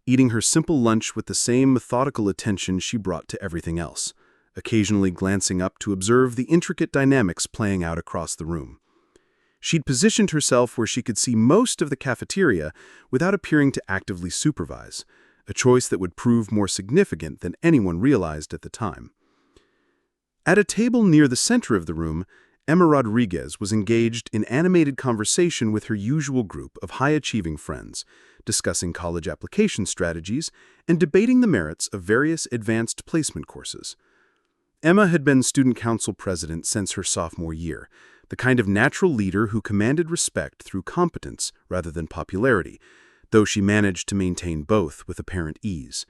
C: eating her simple lunch with the same methodical attention she brought to everything else, occasionally glancing up to observe the intricate dynamics playing out across the room. She'd positioned herself where she could see most of the cafeteria without appearing to actively supervise, a choice that would prove more significant than anyone realized at the time. At a table near the center of the room, Emma Rodriguez was engaged in animated conversation with her usual group of high-achieving friends, discussing college application strategies and debating the merits of various advanced placement courses. Emma had been student council president since her sophomore year, the kind of natural leader who commanded respect through competence rather than popularity, though she managed to maintain both with apparent ease.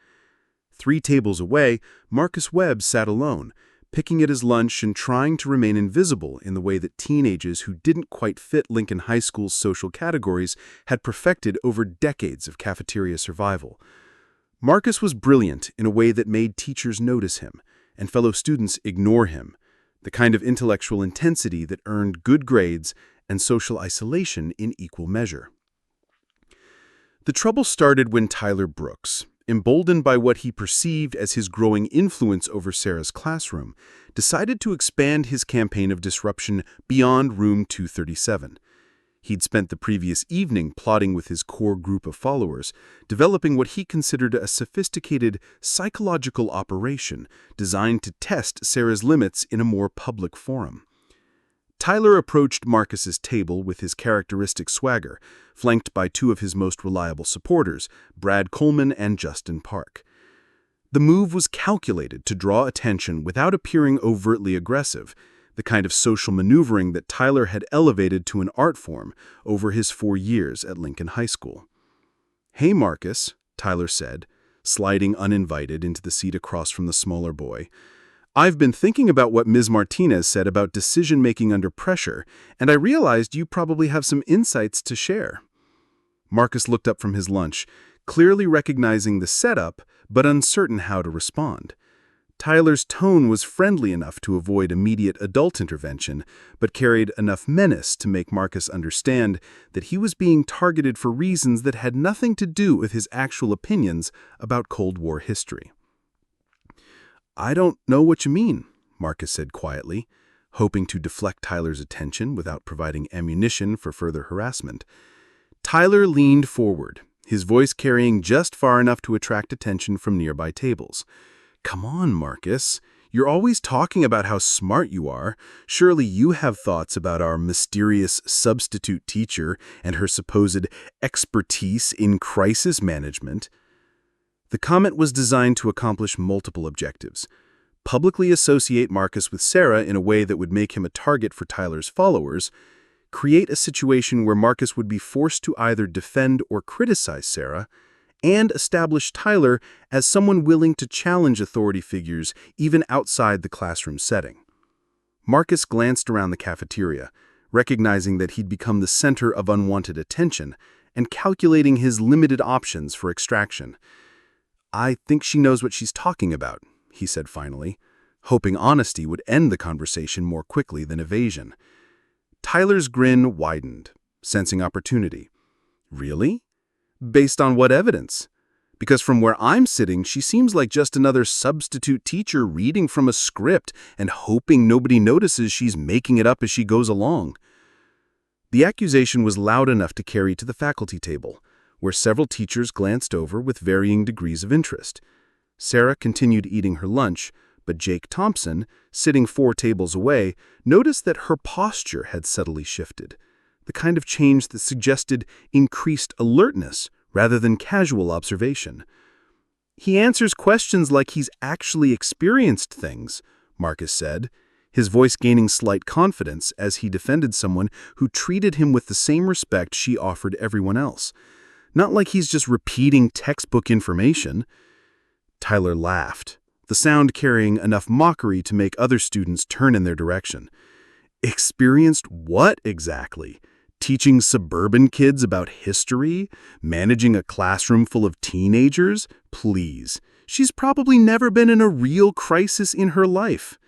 C: 3 tables away, Marcus Webb sat alone, picking at his lunch and trying to remain invisible in the way that teenagers who didn't quite fit Lincoln High School's social categories had perfected over decades of cafeteria survival. Marcus was brilliant in a way that made teachers notice him, and fellow students ignore him, the kind of intellectual intensity that earned good grades and social isolation in equal measure. The trouble started when Tyler Brooks, emboldened by what he perceived as his growing influence over Sarah's classroom, decided to expand his campaign of disruption beyond room 237. He'd spent the previous evening plotting with his core group of followers, developing what he considered a sophisticated psychological operation designed to test Sarah's limits in a more public forum. Tyler approached Marcus's table with his characteristic swagger, flanked by 2 of his most reliable supporters, Brad Coleman and Justin Park. The move was calculated to draw attention without appearing overtly aggressive, the kind of social maneuvering that Tyler had elevated to an art form over his 4 years at Lincoln High School. "Hey, Marcus," Tyler said, sliding uninvited into the seat across from the smaller boy. "I've been thinking about what Ms. Martinez said about decision-making under pressure, and I realized you probably have some insights to share." Marcus looked up from his lunch, clearly recognizing the setup, but uncertain how to respond. Tyler's tone was friendly enough to avoid immediate adult intervention, but carried enough menace to make Marcus understand that he was being targeted for reasons that had nothing to do with his actual opinions about Cold War history. "I don't know what you mean," Marcus said quietly, hoping to deflect Tyler's attention without providing ammunition for further harassment. Tyler leaned forward, his voice carrying just far enough to attract attention from nearby tables. "Come on, Marcus. You're always talking about how smart you are. Surely you have thoughts about our mysterious substitute teacher and her supposed expertise in crisis management." The comment was designed to accomplish multiple objectives: publicly associate Marcus with Sarah in a way that would make him a target for Tyler's followers, create a situation where Marcus would be forced to either defend or criticize Sarah, and establish Tyler as someone willing to challenge authority figures even outside the classroom setting. Marcus glanced around the cafeteria, recognizing that he'd become the center of unwanted attention and calculating his limited options for extraction. "I think she knows what she's talking about," he said finally, hoping honesty would end the conversation more quickly than evasion. Tyler's grin widened, sensing opportunity. "Really? Based on what evidence? Because from where I'm sitting, she seems like just another substitute teacher reading from a script and hoping nobody notices she's making it up as she goes along." The accusation was loud enough to carry to the faculty table, where several teachers glanced over with varying degrees of interest. Sarah continued eating her lunch, but Jake Thompson, sitting 4 tables away, noticed that her posture had subtly shifted, the kind of change that suggested increased alertness rather than casual observation. "He answers questions like he's actually experienced things," Marcus said, his voice gaining slight confidence as he defended someone who treated him with the same respect she offered everyone else. Not like he's just repeating textbook information." Tyler laughed, the sound carrying enough mockery to make other students turn in their direction. "Experienced what exactly? Teaching suburban kids about history? Managing a classroom full of teenagers? Please. She's probably never been in a real crisis in her life."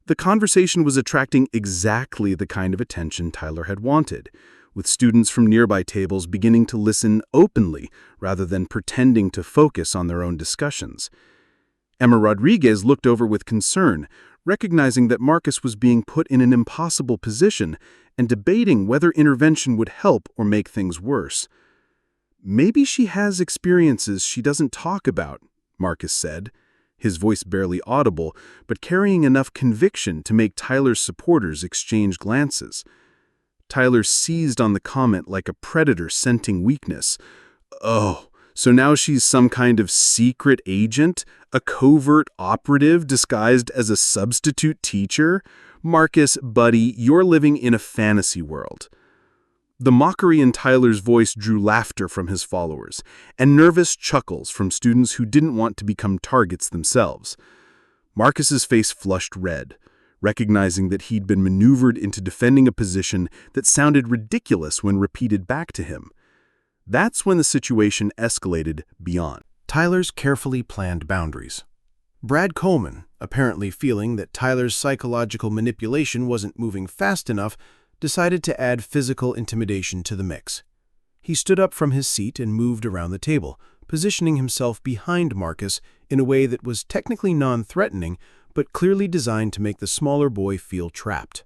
C: The conversation was attracting exactly the kind of attention Tyler had wanted, with students from nearby tables beginning to listen openly rather than pretending to focus on their own discussions. Emma Rodriguez looked over with concern, recognizing that Marcus was being put in an impossible position and debating whether intervention would help or make things worse. "Maybe she has experiences she doesn't talk about," Marcus said, his voice barely audible, but carrying enough conviction to make Tyler's supporters exchange glances. Tyler seized on the comment like a predator scenting weakness. "Oh, so now she's some kind of secret agent? A covert operative disguised as a substitute teacher? Marcus, buddy, you're living in a fantasy world." The mockery in Tyler's voice drew laughter from his followers, and nervous chuckles from students who didn't want to become targets themselves. Marcus's face flushed red, recognizing that he'd been maneuvered into defending a position that sounded ridiculous when repeated back to him. That's when the situation escalated beyond
D: Tyler's carefully planned boundaries. Brad Coleman, apparently feeling that Tyler's psychological manipulation wasn't moving fast enough, decided to add physical intimidation to the mix. He stood up from his seat and moved around the table, positioning himself behind Marcus in a way that was technically non-threatening, but clearly designed to make the smaller boy feel trapped.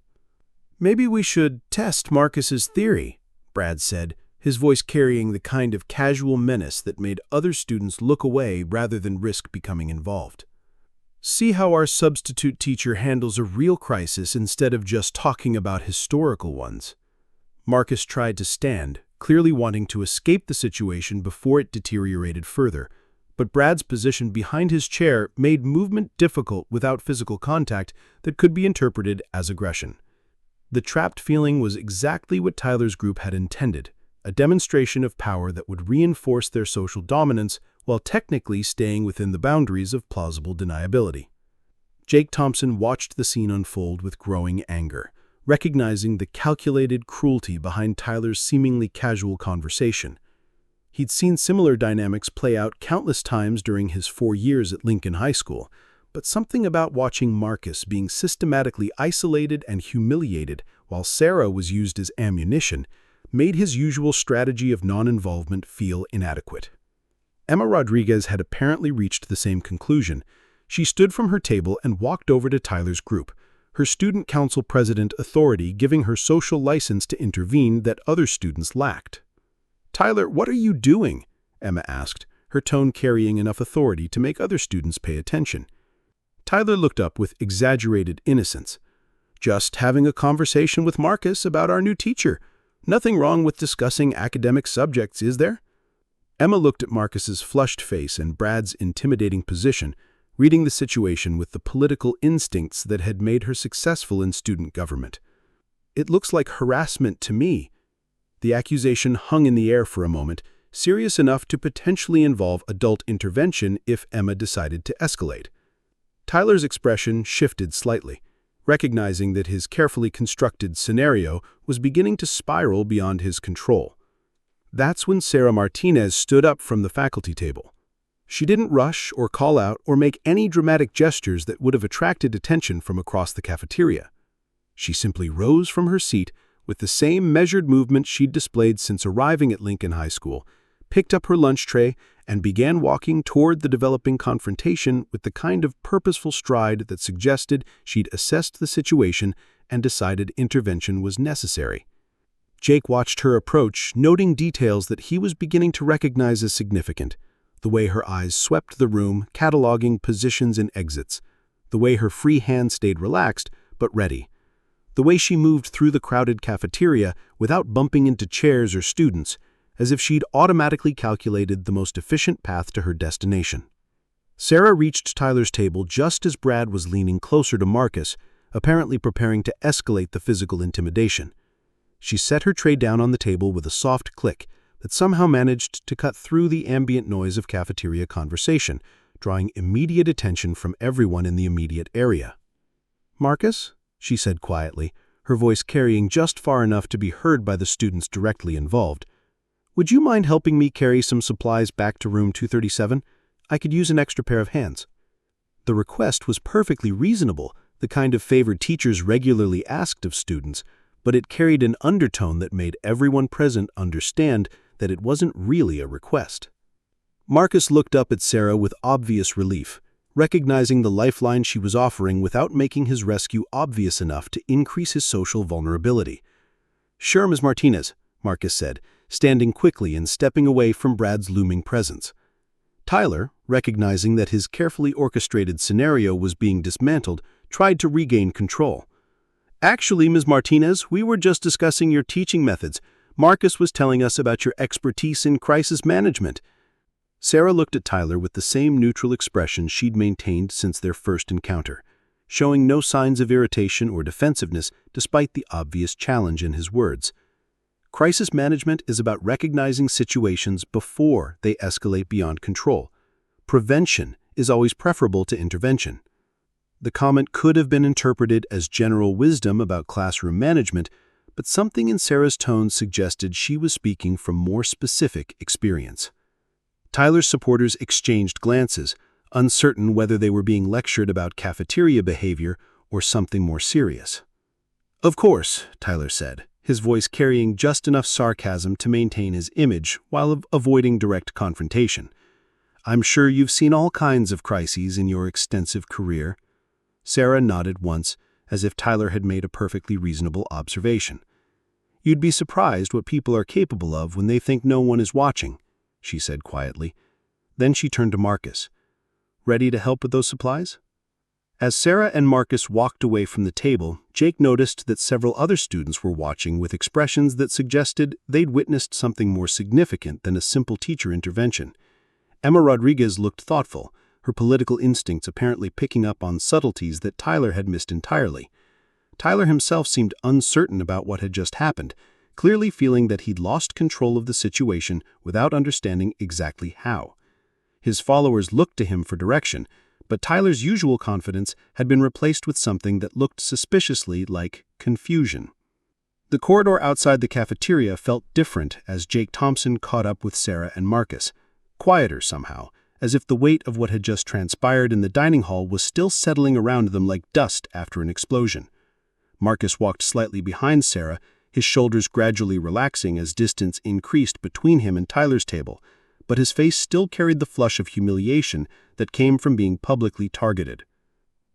D: "Maybe we should test Marcus's theory," Brad said, his voice carrying the kind of casual menace that made other students look away rather than risk becoming involved. "See how our substitute teacher handles a real crisis instead of just talking about historical ones." Marcus tried to stand, clearly wanting to escape the situation before it deteriorated further, but Brad's position behind his chair made movement difficult without physical contact that could be interpreted as aggression. The trapped feeling was exactly what Tyler's group had intended, a demonstration of power that would reinforce their social dominance while technically staying within the boundaries of plausible deniability. Jake Thompson watched the scene unfold with growing anger, recognizing the calculated cruelty behind Tyler's seemingly casual conversation. He'd seen similar dynamics play out countless times during his 4 years at Lincoln High School, but something about watching Marcus being systematically isolated and humiliated while Sarah was used as ammunition made his usual strategy of non-involvement feel inadequate. Emma Rodriguez had apparently reached the same conclusion. She stood from her table and walked over to Tyler's group, her student council president authority giving her social license to intervene that other students lacked. "Tyler, what are you doing?" Emma asked, her tone carrying enough authority to make other students pay attention. Tyler looked up with exaggerated innocence. "Just having a conversation with Marcus about our new teacher. Nothing wrong with discussing academic subjects, is there?" Emma looked at Marcus's flushed face and Brad's intimidating position, reading the situation with the political instincts that had made her successful in student government. "It looks like harassment to me." The accusation hung in the air for a moment, serious enough to potentially involve adult intervention if Emma decided to escalate. Tyler's expression shifted slightly, recognizing that his carefully constructed scenario was beginning to spiral beyond his control. That's when Sarah Martinez stood up from the faculty table. She didn't rush or call out or make any dramatic gestures that would have attracted attention from across the cafeteria. She simply rose from her seat with the same measured movement she'd displayed since arriving at Lincoln High School, picked up her lunch tray, and began walking toward the developing confrontation with the kind of purposeful stride that suggested she'd assessed the situation and decided intervention was necessary. Jake watched her approach, noting details that he was beginning to recognize as significant. The way her eyes swept the room, cataloging positions and exits. The way her free hand stayed relaxed, but ready. The way she moved through the crowded cafeteria without bumping into chairs or students, as if she'd automatically calculated the most efficient path to her destination. Sarah reached Tyler's table just as Brad was leaning closer to Marcus, apparently preparing to escalate the physical intimidation. She set her tray down on the table with a soft click,
B: that somehow managed to cut through the ambient noise of cafeteria conversation, drawing immediate attention from everyone in the immediate area. "Marcus," she said quietly, her voice carrying just far enough to be heard by the students directly involved, "would you mind helping me carry some supplies back to room 237? I could use an extra pair of hands." The request was perfectly reasonable, the kind of favor teachers regularly asked of students, but it carried an undertone that made everyone present understand that it wasn't really a request. Marcus looked up at Sarah with obvious relief, recognizing the lifeline she was offering without making his rescue obvious enough to increase his social vulnerability. "Sure, Ms. Martinez," Marcus said, standing quickly and stepping away from Brad's looming presence. Tyler, recognizing that his carefully orchestrated scenario was being dismantled, tried to regain control. "Actually, Ms. Martinez, we were just discussing your teaching methods. Marcus was telling us about your expertise in crisis management." Sarah looked at Tyler with the same neutral expression she'd maintained since their first encounter, showing no signs of irritation or defensiveness despite the obvious challenge in his words. Crisis management is about recognizing situations before they escalate beyond control. Prevention is always preferable to intervention. The comment could have been interpreted as general wisdom about classroom management, but something in Sarah's tone suggested she was speaking from more specific experience. Tyler's supporters exchanged glances, uncertain whether they were being lectured about cafeteria behavior or something more serious. "Of course," Tyler said, his voice carrying just enough sarcasm to maintain his image while avoiding direct confrontation. "I'm sure you've seen all kinds of crises in your extensive career." Sarah nodded once, as if Tyler had made a perfectly reasonable observation. "You'd be surprised what people are capable of when they think no one is watching," she said quietly. Then she turned to Marcus. "Ready to help with those supplies?" As Sarah and Marcus walked away from the table, Jake noticed that several other students were watching with expressions that suggested they'd witnessed something more significant than a simple teacher intervention. Emma Rodriguez looked thoughtful, her political instincts apparently picking up on subtleties that Tyler had missed entirely. Tyler himself seemed uncertain about what had just happened, clearly feeling that he'd lost control of the situation without understanding exactly how. His followers looked to him for direction, but Tyler's usual confidence had been replaced with something that looked suspiciously like confusion. The corridor outside the cafeteria felt different as Jake Thompson caught up with Sarah and Marcus, quieter somehow, as if the weight of what had just transpired in the dining hall was still settling around them like dust after an explosion. Marcus walked slightly behind Sarah, his shoulders gradually relaxing as distance increased between him and Tyler's table, but his face still carried the flush of humiliation that came from being publicly targeted.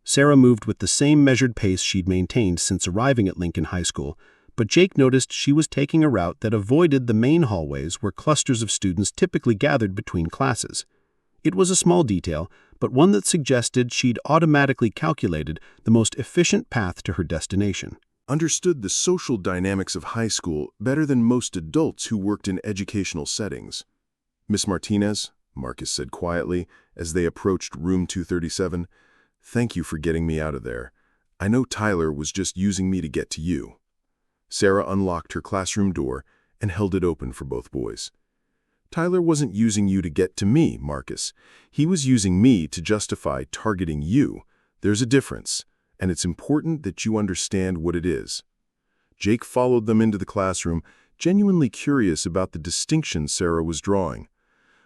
B: Sarah moved with the same measured pace she'd maintained since arriving at Lincoln High School, but Jake noticed she was taking a route that avoided the main hallways where clusters of students typically gathered between classes. It was a small detail, but one that suggested she'd automatically calculated the most efficient path to her destination.
A: Understood the social dynamics of high school better than most adults who worked in educational settings. "Miss Martinez," Marcus said quietly as they approached room 237, "thank you for getting me out of there. I know Tyler was just using me to get to you." Sarah unlocked her classroom door and held it open for both boys. "Tyler wasn't using you to get to me, Marcus. He was using me to justify targeting you. There's a difference, and it's important that you understand what it is." Jake followed them into the classroom, genuinely curious about the distinction Sarah was drawing.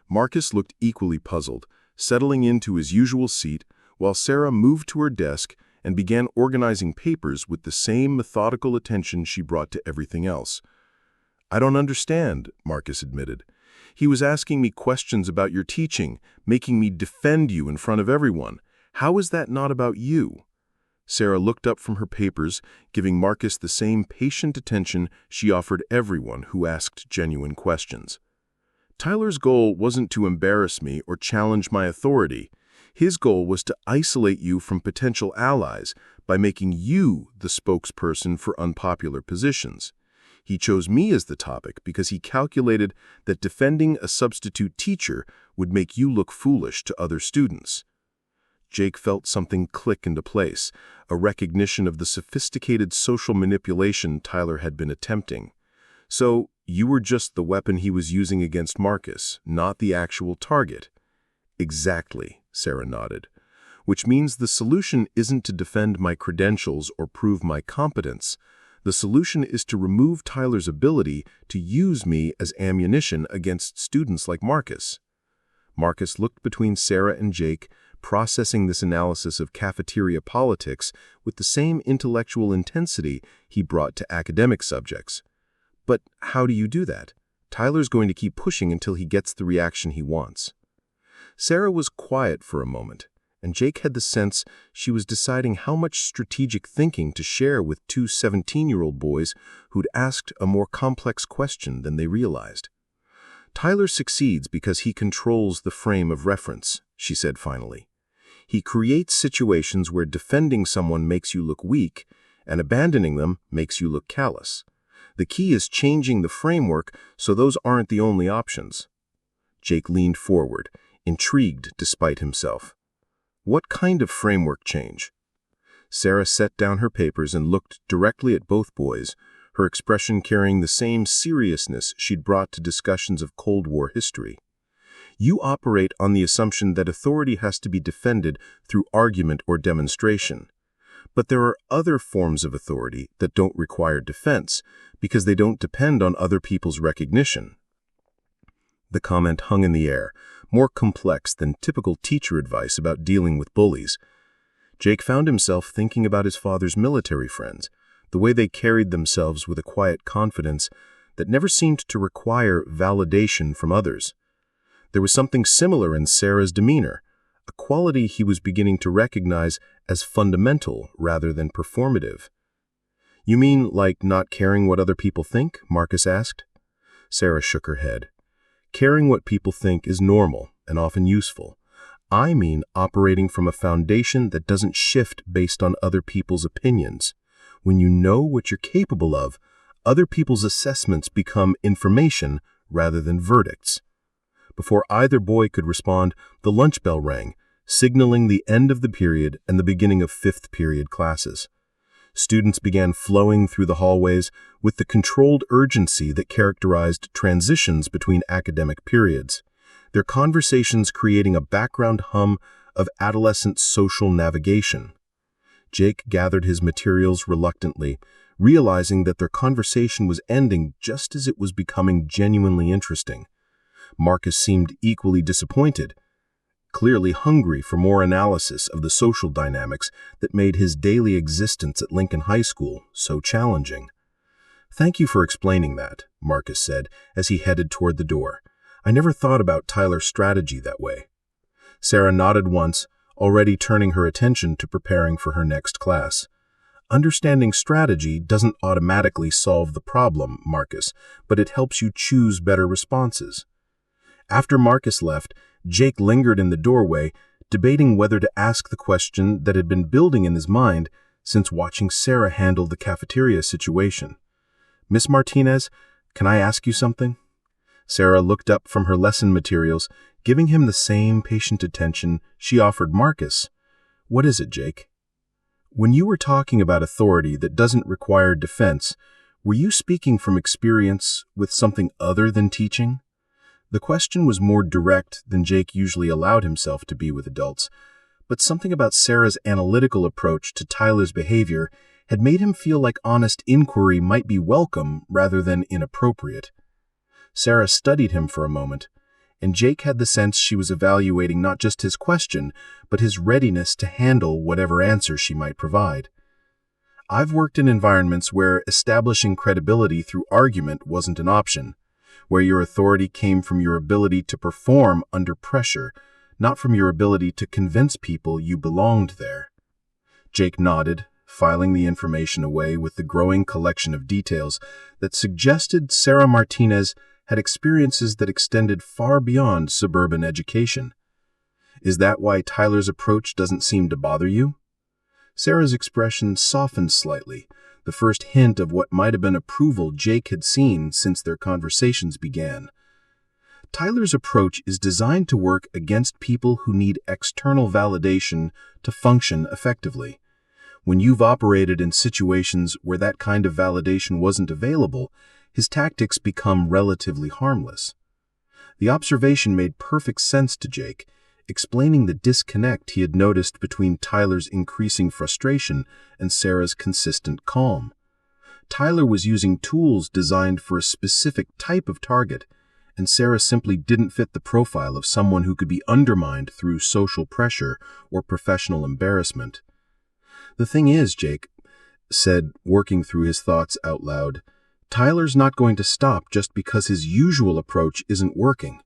A: Marcus looked equally puzzled, settling into his usual seat, while Sarah moved to her desk and began organizing papers with the same methodical attention she brought to everything else. "I don't understand," Marcus admitted. "He was asking me questions about your teaching, making me defend you in front of everyone. How is that not about you?" Sarah looked up from her papers, giving Marcus the same patient attention she offered everyone who asked genuine questions. "Tyler's goal wasn't to embarrass me or challenge my authority. His goal was to isolate you from potential allies by making you the spokesperson for unpopular positions. He chose me as the topic because he calculated that defending a substitute teacher would make you look foolish to other students." Jake felt something click into place, a recognition of the sophisticated social manipulation Tyler had been attempting. "So,
B: You were just the weapon he was using against Marcus, not the actual target. Exactly, Sarah nodded. Which means the solution isn't to defend my credentials or prove my competence. The solution is to remove Tyler's ability to use me as ammunition against students like Marcus. Marcus looked between Sarah and Jake, processing this analysis of cafeteria politics with the same intellectual intensity he brought to academic subjects. But how do you do that? Tyler's going to keep pushing until he gets the reaction he wants. Sarah was quiet for a moment, and Jake had the sense she was deciding how much strategic thinking to share with two 17-year-old boys who'd asked a more complex question than they realized. Tyler succeeds because he controls the frame of reference, she said finally. He creates situations where defending someone makes you look weak, and abandoning them makes you look callous. The key is changing the framework so those aren't the only options. Jake leaned forward, intrigued despite himself. What kind of framework change? Sarah set down her papers and looked directly at both boys, her expression carrying the same seriousness she'd brought to discussions of Cold War history. You operate on the assumption that authority has to be defended through argument or demonstration. But there are other forms of authority that don't require defense because they don't depend on other people's recognition. The comment hung in the air, more complex than typical teacher advice about dealing with bullies. Jake found himself thinking about his father's military friends, the way they carried themselves with a quiet confidence that never seemed to require validation from others. There was something similar in Sarah's demeanor, a quality he was beginning to recognize as fundamental rather than performative. You mean like not caring what other people think? Marcus asked. Sarah shook her head. Caring what people think is normal and often useful. I mean operating from a foundation that doesn't shift based on other people's opinions. When you know what you're capable of, other people's assessments become information rather than verdicts. Before either boy could respond, the lunch bell rang, signaling the end of the period and the beginning of fifth period classes. Students began flowing through the hallways with the controlled urgency that characterized transitions between academic periods, their conversations creating a background hum of adolescent social navigation. Jake gathered his materials reluctantly, realizing that their conversation was ending just as it was becoming genuinely interesting. Marcus seemed equally disappointed, clearly hungry for more analysis of the social dynamics that made his daily existence at Lincoln High School so challenging. "Thank you for explaining that," Marcus said as he headed toward the door. "I never thought about Tyler's strategy that way." Sarah nodded once, already turning her attention to preparing for her next class. "Understanding strategy doesn't automatically solve the problem, Marcus, but it helps you choose better responses." After Marcus left, Jake lingered in the doorway, debating whether to ask the question that had been building in his mind since watching Sarah handle the cafeteria situation. "Miss Martinez, can I ask you something?" Sarah looked up from her lesson materials, giving him the same patient attention she offered Marcus. "What is it, Jake?" "When you were talking about authority that doesn't require defense, were you speaking from experience with something other than teaching?" The question was more direct than Jake usually allowed himself to be with adults, but something about Sarah's analytical approach to Tyler's behavior had made him feel like honest inquiry might be welcome rather than inappropriate. Sarah studied him for a moment, and Jake had the sense she was evaluating not just his question, but his readiness to handle whatever answer she might provide. "I've worked in environments where establishing credibility through argument wasn't an option, where your authority came from your ability to perform under pressure, not from your ability to convince people you belonged there." Jake nodded, filing the information away with the growing collection of details that suggested Sarah Martinez had experiences that extended far beyond suburban education. "Is that why Tyler's approach doesn't seem to bother you?" Sarah's expression softened slightly, the first hint of what might have been approval Jake had seen since their conversations began. "Tyler's approach is designed to work against people who need external validation to function effectively. When you've operated in situations where that kind of validation wasn't available,
A: his tactics become relatively harmless. The observation made perfect sense to Jake, explaining the disconnect he had noticed between Tyler's increasing frustration and Sarah's consistent calm. Tyler was using tools designed for a specific type of target, and Sarah simply didn't fit the profile of someone who could be undermined through social pressure or professional embarrassment. "The thing is," Jake said, working through his thoughts out loud, "Tyler's not going to stop just because his usual approach isn't working.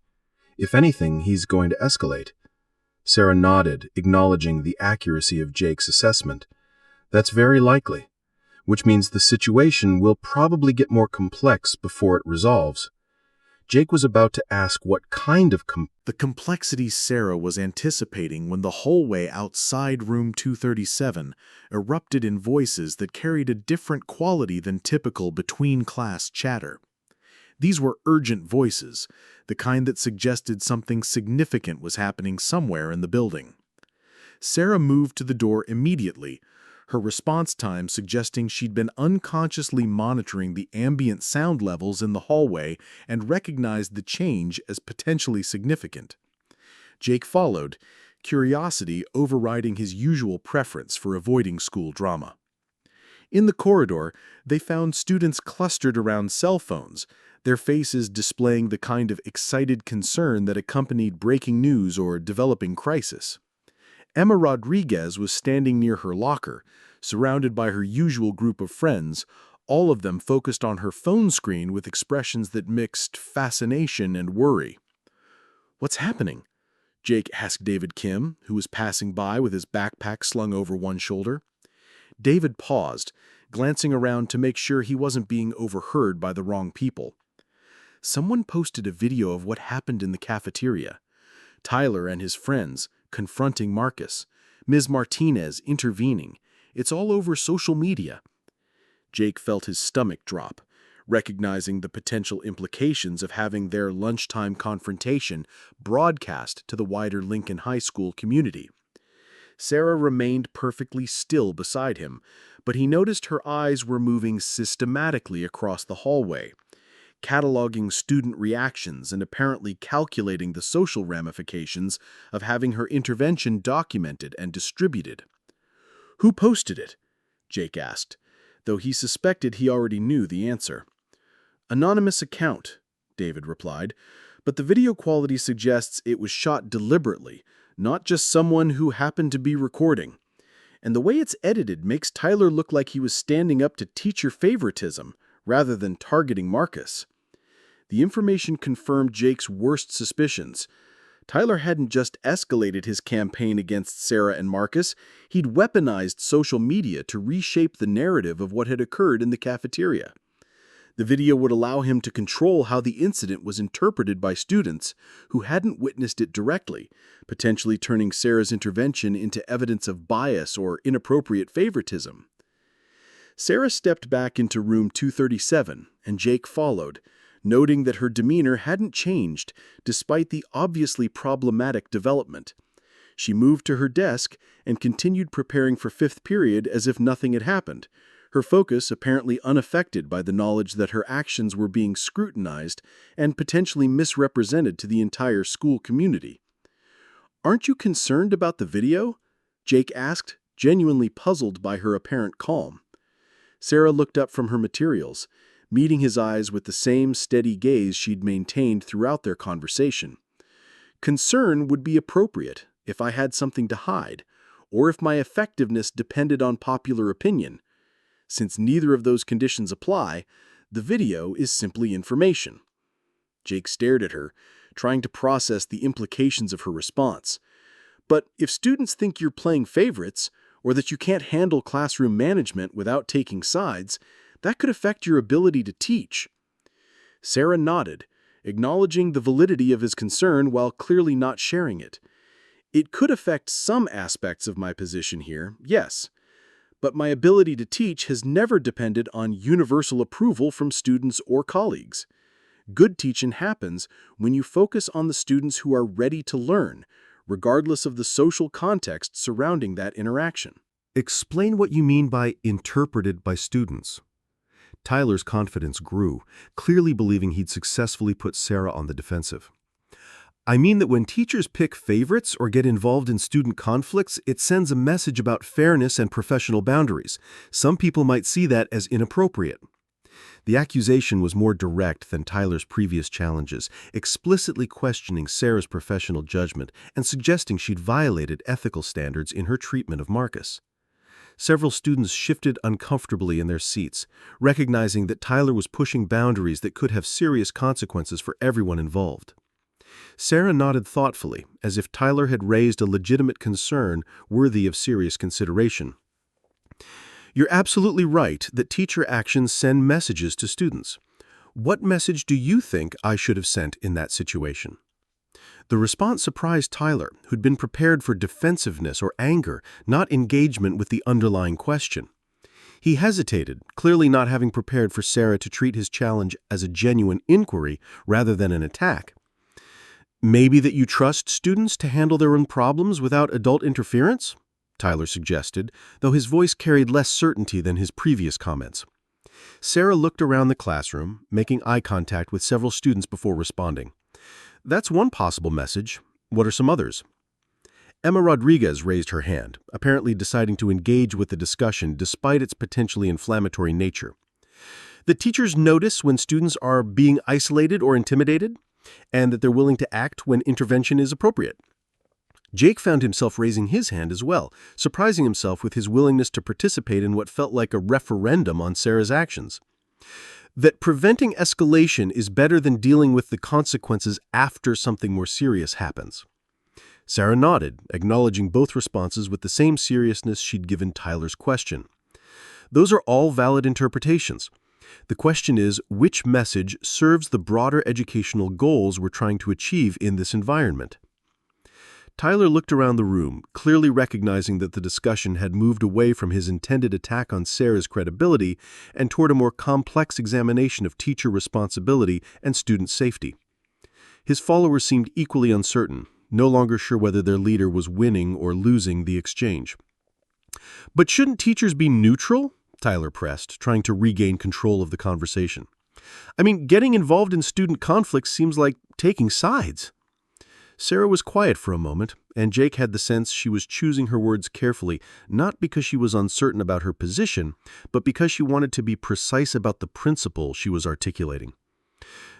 A: If anything, he's going to escalate." Sarah nodded, acknowledging the accuracy of Jake's assessment. "That's very likely, which means the situation will probably get more complex before it resolves." Jake was about to ask what kind of
B: The complexity Sarah was anticipating when the hallway outside room 237 erupted in voices that carried a different quality than typical between-class chatter. These were urgent voices, the kind that suggested something significant was happening somewhere in the building. Sarah moved to the door immediately, her response time suggesting she'd been unconsciously monitoring the ambient sound levels in the hallway and recognized the change as potentially significant. Jake followed, curiosity overriding his usual preference for avoiding school drama. In the corridor, they found students clustered around cell phones, their faces displaying the kind of excited concern that accompanied breaking news or developing crisis. Emma Rodriguez was standing near her locker, surrounded by her usual group of friends, all of them focused on her phone screen with expressions that mixed fascination and worry. "What's happening?" Jake asked David Kim, who was passing by with his backpack slung over one shoulder. David paused, glancing around to make sure he wasn't being overheard by the wrong people. "Someone posted a video of what happened in the cafeteria. Tyler and his friends confronting Marcus, Ms. Martinez intervening. It's all over social media." Jake felt his stomach drop, recognizing the potential implications of having their lunchtime confrontation broadcast to the wider Lincoln High School community. Sarah remained perfectly still beside him, but he noticed her eyes were moving systematically across the hallway, cataloging student reactions and apparently calculating the social ramifications of having her intervention documented and distributed. "Who posted it?" Jake asked, though he suspected he already knew the answer. "Anonymous account," David replied, "but the video quality suggests it was shot deliberately, not just someone who happened to be recording. And the way it's edited makes Tyler look like he was standing up to teacher favoritism rather than targeting Marcus." The information confirmed Jake's worst suspicions. Tyler hadn't just escalated his campaign against Sarah and Marcus, he'd weaponized social media to reshape the narrative of what had occurred in the cafeteria. The video would allow him to control how the incident was interpreted by students who hadn't witnessed it directly, potentially turning Sarah's intervention into evidence of bias or inappropriate favoritism. Sarah stepped back into room 237, and Jake followed, noting that her demeanor hadn't changed despite the obviously problematic development. She moved to her desk and continued preparing for fifth period as if nothing had happened, her focus apparently unaffected by the knowledge that her actions were being scrutinized and potentially misrepresented to the entire school community. "Aren't you concerned about the video?" Jake asked, genuinely puzzled by her apparent calm. Sarah looked up from her materials, meeting his eyes with the same steady gaze she'd maintained throughout their conversation. "Concern would be appropriate if I had something to hide, or if my effectiveness depended on popular opinion. Since neither of those conditions apply, the video is simply information." Jake stared at her, trying to process the implications of her response. "But if students think you're playing favorites, or that you can't handle classroom management without taking sides, that could affect your ability to teach." Sarah nodded, acknowledging the validity of his concern while clearly not sharing it. "It could affect some aspects of my position here, yes. But my ability to teach has never depended on universal approval from students or colleagues. Good teaching happens when you focus on the students who are ready to learn, regardless of the social context surrounding that interaction."
A: Explain what you mean by interpreted by students. Tyler's confidence grew, clearly believing he'd successfully put Sarah on the defensive. I mean that when teachers pick favorites or get involved in student conflicts, it sends a message about fairness and professional boundaries. Some people might see that as inappropriate. The accusation was more direct than Tyler's previous challenges, explicitly questioning Sarah's professional judgment and suggesting she'd violated ethical standards in her treatment of Marcus. Several students shifted uncomfortably in their seats, recognizing that Tyler was pushing boundaries that could have serious consequences for everyone involved. Sarah nodded thoughtfully, as if Tyler had raised a legitimate concern worthy of serious consideration. You're absolutely right that teacher actions send messages to students. What message do you think I should have sent in that situation? The response surprised Tyler, who'd been prepared for defensiveness or anger, not engagement with the underlying question. He hesitated, clearly not having prepared for Sarah to treat his challenge as a genuine inquiry rather than an attack. Maybe that you trust students to handle their own problems without adult interference? Tyler suggested, though his voice carried less certainty than his previous comments. Sarah looked around the classroom, making eye contact with several students before responding. That's one possible message. What are some others? Emma Rodriguez raised her hand, apparently deciding to engage with the discussion despite its potentially inflammatory nature. The teachers notice when students are being isolated or intimidated, and that they're willing to act when intervention is appropriate. Jake found himself raising his hand as well, surprising himself with his willingness to participate in what felt like a referendum on Sarah's actions. That preventing escalation is better than dealing with the consequences after something more serious happens. Sarah nodded, acknowledging both responses with the same seriousness she'd given Tyler's question. Those are all valid interpretations. The question is, which message serves the broader educational goals we're trying to achieve in this environment? Tyler looked around the room, clearly recognizing that the discussion had moved away from his intended attack on Sarah's credibility and toward a more complex examination of teacher responsibility and student safety. His followers seemed equally uncertain, no longer sure whether their leader was winning or losing the exchange. But shouldn't teachers be neutral? Tyler pressed, trying to regain control of the conversation. I mean, getting involved in student conflicts seems like taking sides. Sarah was quiet for a moment, and Jake had the sense she was choosing her words carefully, not because she was uncertain about her position, but because she wanted to be precise about the principle she was articulating.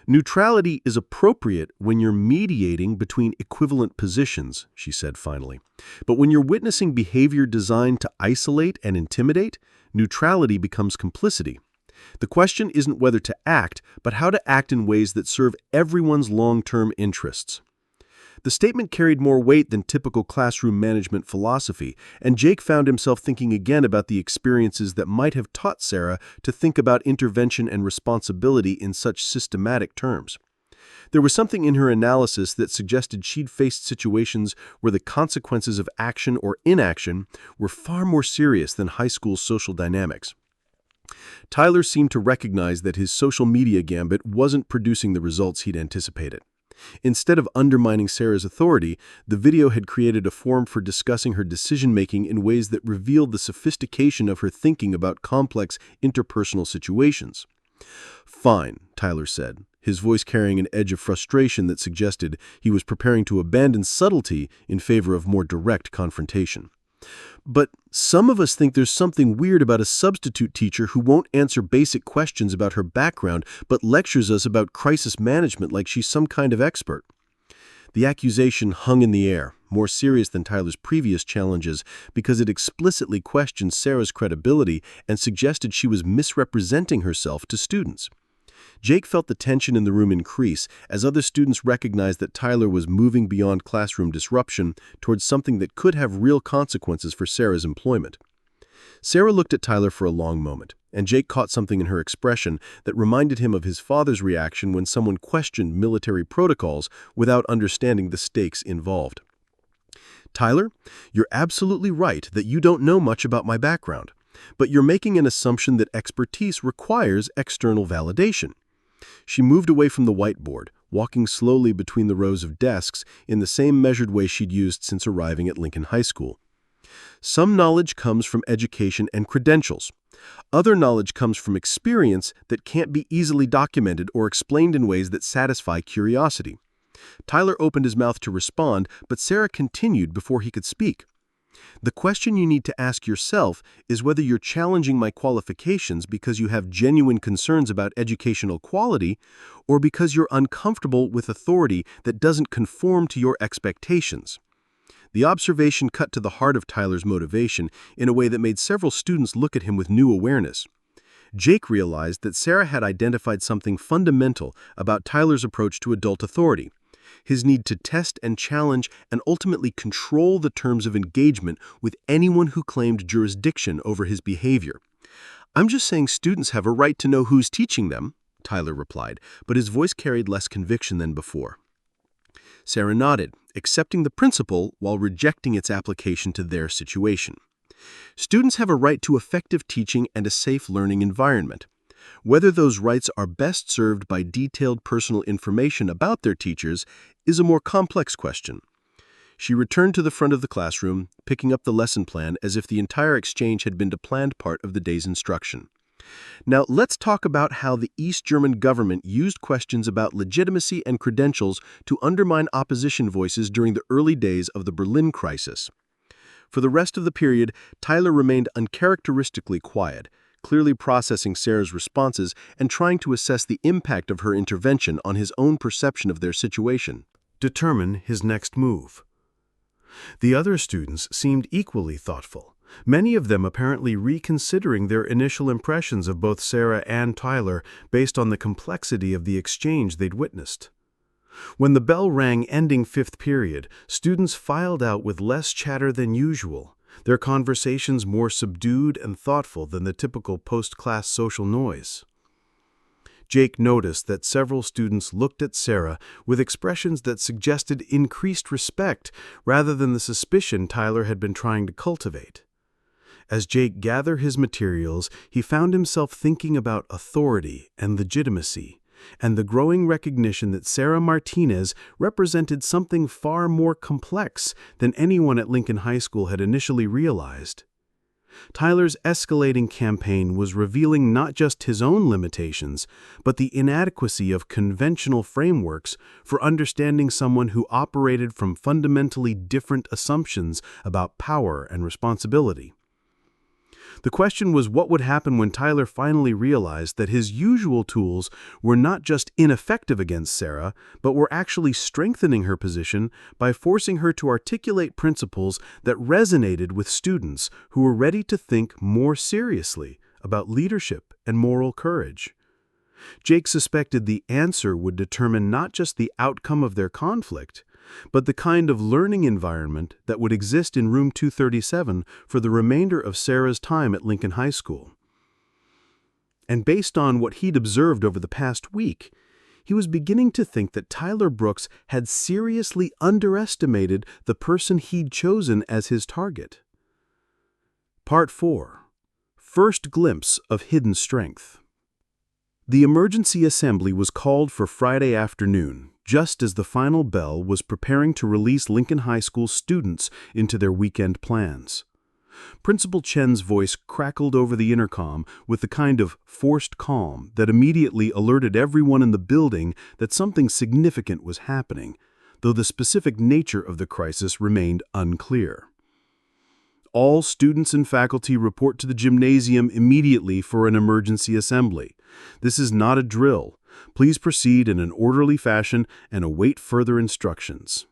A: Neutrality is appropriate when you're mediating between equivalent positions, she said finally. But when you're witnessing behavior designed to isolate and intimidate, neutrality becomes complicity. The question isn't whether to act, but how to act in ways that serve everyone's long-term interests. The statement carried more weight than typical classroom management philosophy, and Jake found himself thinking again about the experiences that might have taught Sarah to think about intervention and responsibility in such systematic terms. There was something in her analysis that suggested she'd faced situations where the consequences of action or inaction were far more serious than high school social dynamics. Tyler seemed to recognize that his social media gambit wasn't producing the results he'd anticipated. Instead of undermining Sarah's authority, the video had created a forum for discussing her decision-making in ways that revealed the sophistication of her thinking about complex interpersonal situations. Fine, Tyler said, his voice carrying an edge of frustration that suggested he was preparing to abandon subtlety in favor of more direct confrontation. But some of us think there's something weird about a substitute teacher who won't answer basic questions about her background but lectures us about crisis management like she's some kind of expert. The accusation hung in the air, more serious than Tyler's previous challenges because it explicitly questioned Sarah's credibility and suggested she was misrepresenting herself to students. Jake felt the tension in the room increase as other students recognized that Tyler was moving beyond classroom disruption towards something that could have real consequences for Sarah's employment. Sarah looked at Tyler for a long moment, and Jake caught something in her expression that reminded him of his father's reaction when someone questioned military protocols without understanding the stakes involved. Tyler, you're absolutely right that you don't know much about my background, but you're making an assumption that expertise requires external validation. She moved away from the whiteboard, walking slowly between the rows of desks in the same measured way she'd used since arriving at Lincoln High School. Some knowledge comes from education and credentials. Other knowledge comes from experience that can't be easily documented or explained in ways that satisfy curiosity. Tyler opened his mouth to respond, but Sarah continued before he could speak. The question you need to ask yourself is whether you're challenging my qualifications because you have genuine concerns about educational quality or because you're uncomfortable with authority that doesn't conform to your expectations. The observation cut to the heart of Tyler's motivation in a way that made several students look at him with new awareness. Jake realized that Sarah had identified something fundamental about Tyler's approach to adult authority: his need to test and challenge and ultimately control the terms of engagement with anyone who claimed jurisdiction over his behavior. "I'm just saying students have a right to know who's teaching them," Tyler replied, but his voice carried less conviction than before. Sarah nodded, accepting the principle while rejecting its application to their situation. Students have a right to effective teaching and a safe learning environment. Whether those rights are best served by detailed personal information about their teachers is a more complex question. She returned to the front of the classroom, picking up the lesson plan as if the entire exchange had been a planned part of the day's instruction. "Now, let's talk about how the East German government used questions about legitimacy and credentials to undermine opposition voices during the early days of the Berlin crisis." For the rest of the period, Tyler remained uncharacteristically quiet, clearly processing Sarah's responses and trying to assess the impact of her intervention on his own perception of their situation.
B: Determine his next move. The other students seemed equally thoughtful, many of them apparently reconsidering their initial impressions of both Sarah and Tyler based on the complexity of the exchange they'd witnessed. When the bell rang ending fifth period, students filed out with less chatter than usual, their conversations more subdued and thoughtful than the typical post-class social noise. Jake noticed that several students looked at Sarah with expressions that suggested increased respect rather than the suspicion Tyler had been trying to cultivate. As Jake gathered his materials, he found himself thinking about authority and legitimacy, and the growing recognition that Sarah Martinez represented something far more complex than anyone at Lincoln High School had initially realized. Tyler's escalating campaign was revealing not just his own limitations, but the inadequacy of conventional frameworks for understanding someone who operated from fundamentally different assumptions about power and responsibility. The question was what would happen when Tyler finally realized that his usual tools were not just ineffective against Sarah, but were actually strengthening her position by forcing her to articulate principles that resonated with students who were ready to think more seriously about leadership and moral courage. Jake suspected the answer would determine not just the outcome of their conflict, but the kind of learning environment that would exist in room 237 for the remainder of Sarah's time at Lincoln High School. And based on what he'd observed over the past week, he was beginning to think that Tyler Brooks had seriously underestimated the person he'd chosen as his target. Part 4. First Glimpse of Hidden Strength. The emergency assembly was called for Friday afternoon, just as the final bell was preparing to release Lincoln High School students into their weekend plans. Principal Chen's voice crackled over the intercom with the kind of forced calm that immediately alerted everyone in the building that something significant was happening, though the specific nature of the crisis remained unclear. All students and faculty report to the gymnasium immediately for an emergency assembly. This is not a drill. Please proceed in an orderly fashion and await further instructions.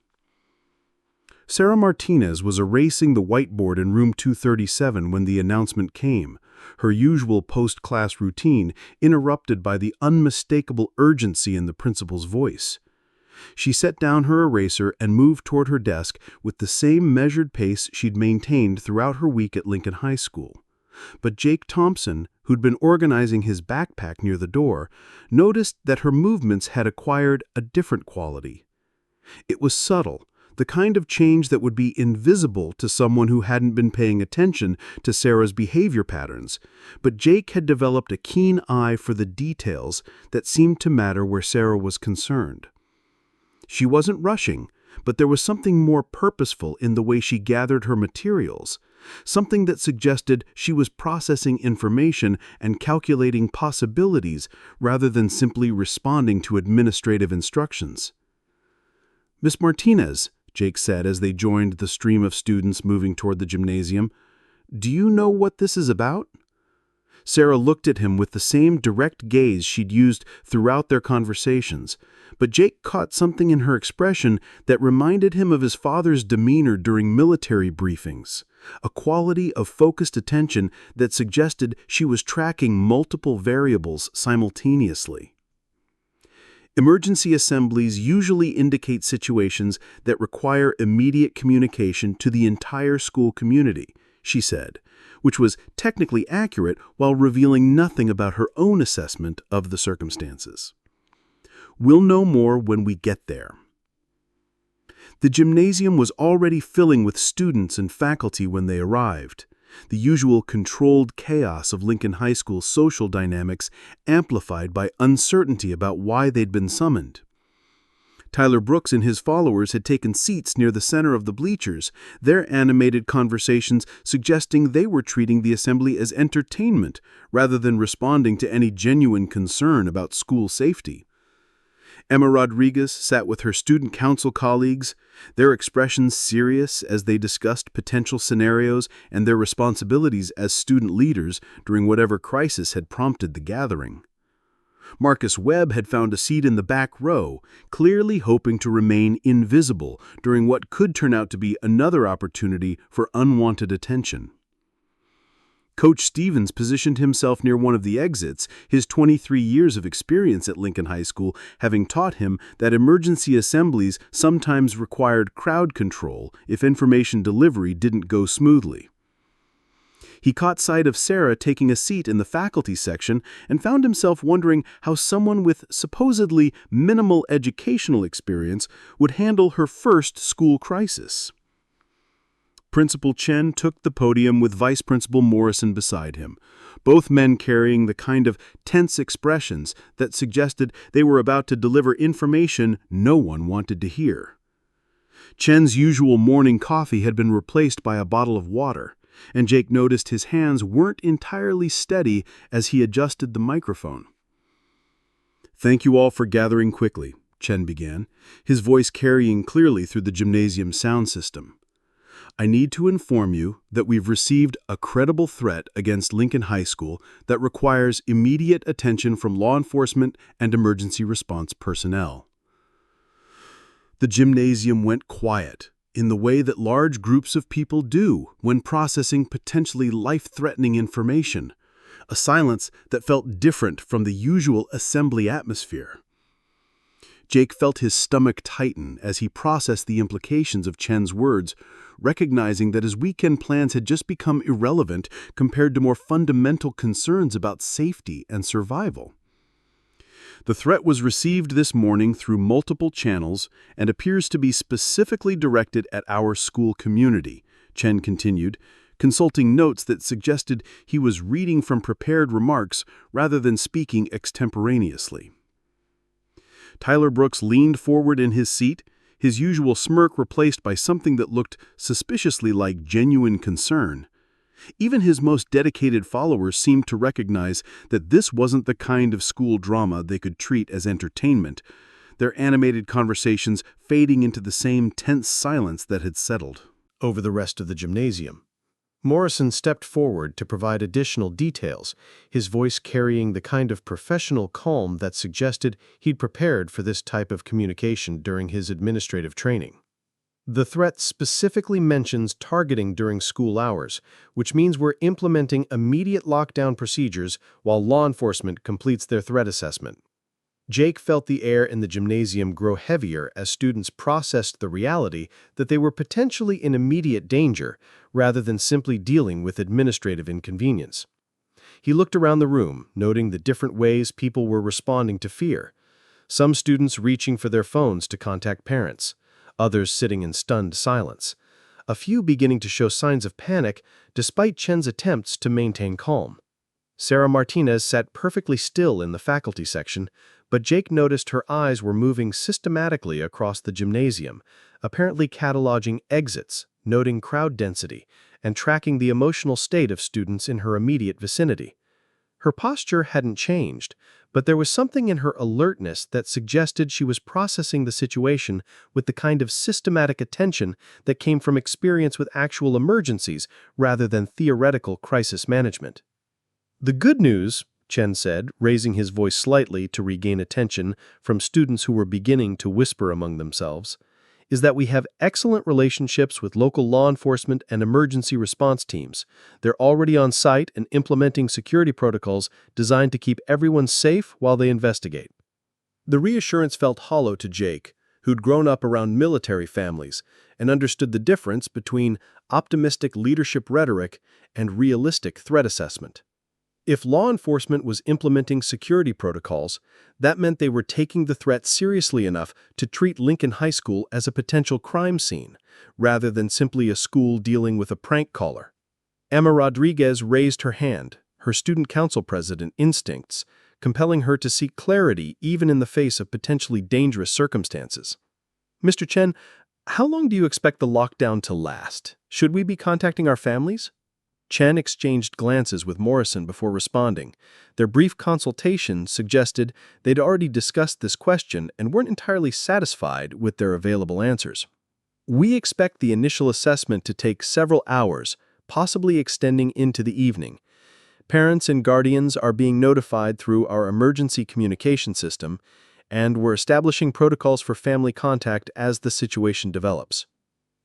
B: Sarah Martinez was erasing the whiteboard in room 237 when the announcement came, her usual post-class routine interrupted by the unmistakable urgency in the principal's voice. She set down her eraser and moved toward her desk with the same measured pace she'd maintained throughout her week at Lincoln High School. But Jake Thompson, who'd been organizing his backpack near the door, noticed that her movements had acquired a different quality. It was subtle, the kind of change that would be invisible to someone who hadn't been paying attention to Sarah's behavior patterns, but Jake had developed a keen eye for the details that seemed to matter where Sarah was concerned. She wasn't rushing, but there was something more purposeful in the way she gathered her materials, something that suggested she was processing information and calculating possibilities rather than simply responding to administrative instructions. "Miss Martinez," Jake said as they joined the stream of students moving toward the gymnasium, "do you know what this is about?" Sarah looked at him with the same direct gaze she'd used throughout their conversations, but Jake caught something in her expression that reminded him of his father's demeanor during military briefings, a quality of focused attention that suggested she was tracking multiple variables simultaneously. Emergency assemblies usually indicate situations that require immediate communication to the entire school community, she said, which was technically accurate while revealing nothing about her own assessment of the circumstances. "We'll know more when we get there." The gymnasium was already filling with students and faculty when they arrived, the usual controlled chaos of Lincoln High School's social dynamics amplified by uncertainty about why they'd been summoned. Tyler Brooks and his followers had taken seats near the center of the bleachers, their animated conversations suggesting they were treating the assembly as entertainment rather than responding to any genuine concern about school safety. Emma Rodriguez sat with her student council colleagues, their expressions serious as they discussed potential scenarios and their responsibilities as student leaders during whatever crisis had prompted the gathering. Marcus Webb had found a seat in the back row, clearly hoping to remain invisible during what could turn out to be another opportunity for unwanted attention. Coach Stevens positioned himself near one of the exits, his 23 years of experience at Lincoln High School having taught him that emergency assemblies sometimes required crowd control if information delivery didn't go smoothly. He caught sight of Sarah taking a seat in the faculty section and found himself wondering how someone with supposedly minimal educational experience would handle her first school crisis. Principal Chen took the podium with Vice Principal Morrison beside him, both men carrying the kind of tense expressions that suggested they were about to deliver information no one wanted to hear. Chen's usual morning coffee had been replaced by a bottle of water, and Jake noticed his hands weren't entirely steady as he adjusted the microphone. "Thank you all for gathering quickly," Chen began, his voice carrying clearly through the gymnasium sound system. "I need to inform you that we've received a credible threat against Lincoln High School that requires immediate attention from law enforcement and emergency response personnel." The gymnasium went quiet, in the way that large groups of people do when processing potentially life-threatening information, a silence that felt different from the usual assembly atmosphere. Jake felt his stomach tighten as he processed the implications of Chen's words, recognizing that his weekend plans had just become irrelevant compared to more fundamental concerns about safety and survival. "The threat was received this morning through multiple channels and appears to be specifically directed at our school community," Chen continued, consulting notes that suggested he was reading from prepared remarks rather than speaking extemporaneously. Tyler Brooks leaned forward in his seat, his usual smirk replaced by something that looked suspiciously like genuine concern. Even his most dedicated followers seemed to recognize that this wasn't the kind of school drama they could treat as entertainment, their animated conversations fading into the same tense silence that had settled
D: over the rest of the gymnasium. Morrison stepped forward to provide additional details, his voice carrying the kind of professional calm that suggested he'd prepared for this type of communication during his administrative training. "The threat specifically mentions targeting during school hours, which means we're implementing immediate lockdown procedures while law enforcement completes their threat assessment." Jake felt the air in the gymnasium grow heavier as students processed the reality that they were potentially in immediate danger rather than simply dealing with administrative inconvenience. He looked around the room, noting the different ways people were responding to fear. Some students reaching for their phones to contact parents, others sitting in stunned silence, a few beginning to show signs of panic despite Chen's attempts to maintain calm. Sarah Martinez sat perfectly still in the faculty section, but Jake noticed her eyes were moving systematically across the gymnasium, apparently cataloging exits, noting crowd density,
A: and tracking the emotional state of students in her immediate vicinity. Her posture hadn't changed, but there was something in her alertness that suggested she was processing the situation with the kind of systematic attention that came from experience with actual emergencies rather than theoretical crisis management. "The good news," Chen said, raising his voice slightly to regain attention from students who were beginning to whisper among themselves, "is that we have excellent relationships with local law enforcement and emergency response teams. They're already on site and implementing security protocols designed to keep everyone safe while they investigate." The reassurance felt hollow to Jake, who'd grown up around military families and understood the difference between optimistic leadership rhetoric and realistic threat assessment. If law enforcement was implementing security protocols, that meant they were taking the threat seriously enough to treat Lincoln High School as a potential crime scene, rather than simply a school dealing with a prank caller. Emma Rodriguez raised her hand, her student council president instincts, compelling her to seek clarity even in the face of potentially dangerous circumstances. "Mr. Chen, how long do you expect the lockdown to last? Should we be contacting our families?" Chen exchanged glances with Morrison before responding. Their brief consultation suggested they'd already discussed this question and weren't entirely satisfied with their available answers. "We expect the initial assessment to take several hours, possibly extending into the evening. Parents and guardians are being notified through our emergency communication system, and we're establishing protocols for family contact as the situation develops."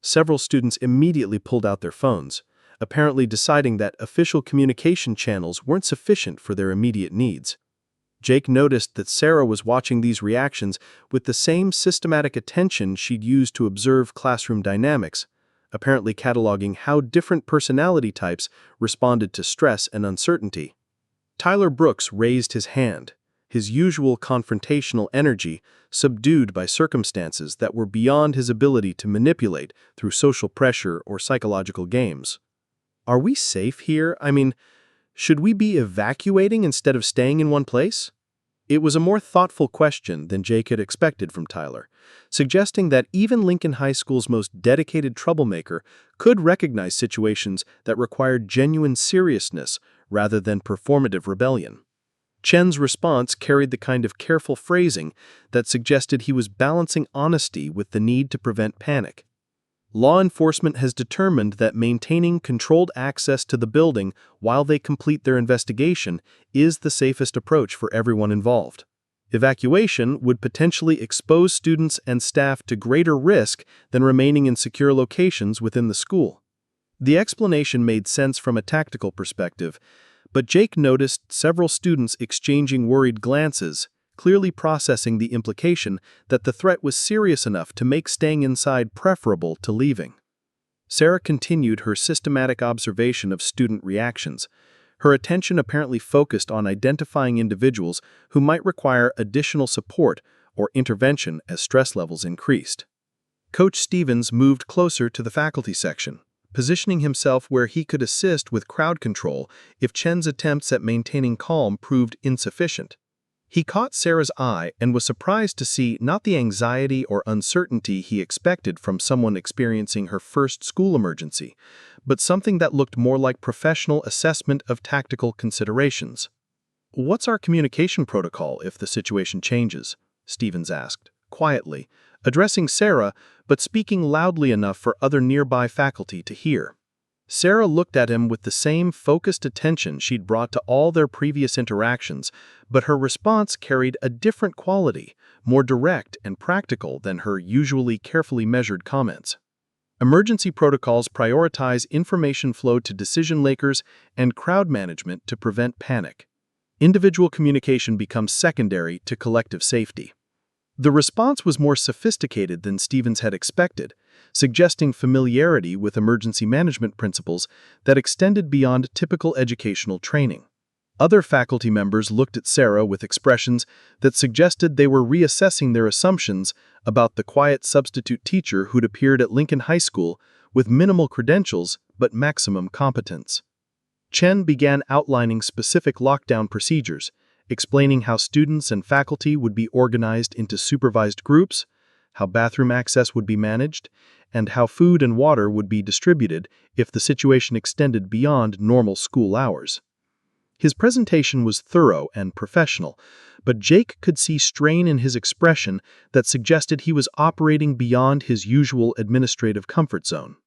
A: Several students immediately pulled out their phones, apparently deciding that official communication channels weren't sufficient for their immediate needs. Jake noticed that Sarah was watching these reactions with the same systematic attention she'd used to observe classroom dynamics, apparently cataloging how different personality types responded to stress and uncertainty. Tyler Brooks raised his hand, his usual confrontational energy subdued by circumstances that were beyond his ability to manipulate through social pressure or psychological games. "Are we safe here? I mean, should we be evacuating instead of staying in one place?" It was a more thoughtful question than Jake had expected from Tyler, suggesting that even Lincoln High School's most dedicated troublemaker could recognize situations that required genuine seriousness rather than performative rebellion. Chen's response carried the kind of careful phrasing that suggested he was balancing honesty with the need to prevent panic. "Law enforcement has determined that maintaining controlled access to the building while they complete their investigation is the safest approach for everyone involved. Evacuation would potentially expose students and staff to greater risk than remaining in secure locations within the school." The explanation made sense from a tactical perspective, but Jake noticed several students exchanging worried glances, clearly processing the implication that the threat was serious enough to make staying inside preferable to leaving. Sarah continued her systematic observation of student reactions, her attention apparently focused on identifying individuals who might require additional support or intervention as stress levels increased. Coach Stevens moved closer to the faculty section, positioning himself where he could assist with crowd control if Chen's attempts at maintaining calm proved insufficient. He caught Sarah's eye and was surprised to see not the anxiety or uncertainty he expected from someone experiencing her first school emergency, but something that looked more like professional assessment of tactical considerations. "What's our communication protocol if the situation changes?" Stevens asked, quietly, addressing Sarah but speaking loudly enough for other nearby faculty to hear. Sarah looked at him with the same focused attention she'd brought to all their previous interactions, but her response carried a different quality, more direct and practical than her usually carefully measured comments. "Emergency protocols prioritize information flow to decision makers and crowd management to prevent panic. Individual communication becomes secondary to collective safety." The response was more sophisticated than Stevens had expected, suggesting familiarity with emergency management principles that extended beyond typical educational training. Other faculty members looked at Sarah with expressions that suggested they were reassessing their assumptions about the quiet substitute teacher who'd appeared at Lincoln High School with minimal credentials but maximum competence. Chen began outlining specific lockdown procedures, explaining how students and faculty would be organized into supervised groups, how bathroom access would be managed, and how food and water would be distributed if the situation extended beyond normal school hours. His presentation was thorough and professional, but Jake could see strain in his expression that suggested he was operating beyond his usual administrative comfort zone.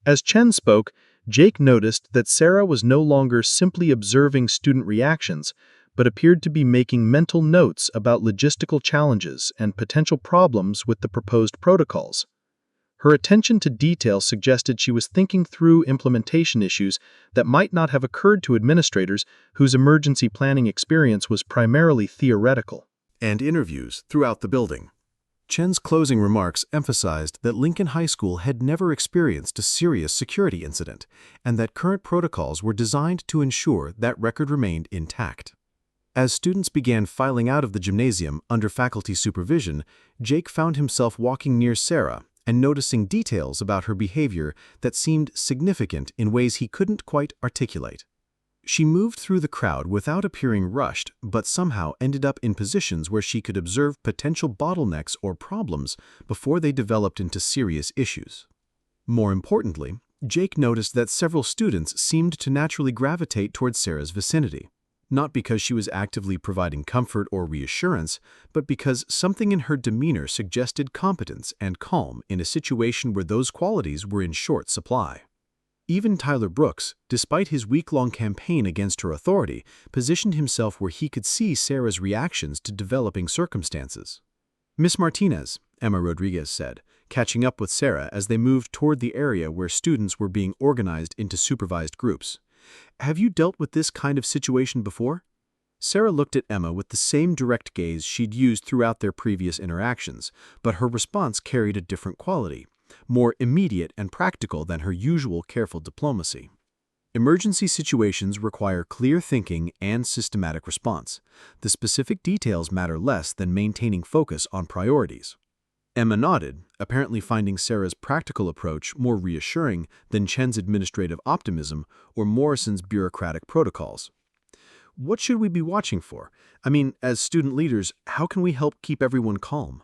A: As Chen spoke, Jake noticed that Sarah was no longer simply observing student reactions, but appeared to be making mental notes about logistical challenges and potential problems with the proposed protocols. Her attention to detail suggested she was thinking through implementation issues that might not have occurred to administrators whose emergency planning experience was primarily theoretical.
B: And interviews throughout the building. Chen's closing remarks emphasized that Lincoln High School had never experienced a serious security incident, and that current protocols were designed to ensure that record remained intact. As students began filing out of the gymnasium under faculty supervision, Jake found himself walking near Sarah and noticing details about her behavior that seemed significant in ways he couldn't quite articulate. She moved through the crowd without appearing rushed, but somehow ended up in positions where she could observe potential bottlenecks or problems before they developed into serious issues. More importantly, Jake noticed that several students seemed to naturally gravitate towards Sarah's vicinity, not because she was actively providing comfort or reassurance, but because something in her demeanor suggested competence and calm in a situation where those qualities were in short supply. Even Tyler Brooks, despite his week-long campaign against her authority, positioned himself where he could see Sarah's reactions to developing circumstances. "Miss Martinez," Emma Rodriguez said, catching up with Sarah as they moved toward the area where students were being organized into supervised groups. "Have you dealt with this kind of situation before?" Sarah looked at Emma with the same direct gaze she'd used throughout their previous interactions, but her response carried a different quality, more immediate and practical than her usual careful diplomacy. Emergency situations require clear thinking and systematic response. The specific details matter less than maintaining focus on priorities. Emma nodded, apparently finding Sarah's practical approach more reassuring than Chen's administrative optimism or Morrison's bureaucratic protocols. "What should we be watching for? I mean, as student leaders, how can we help keep everyone calm?"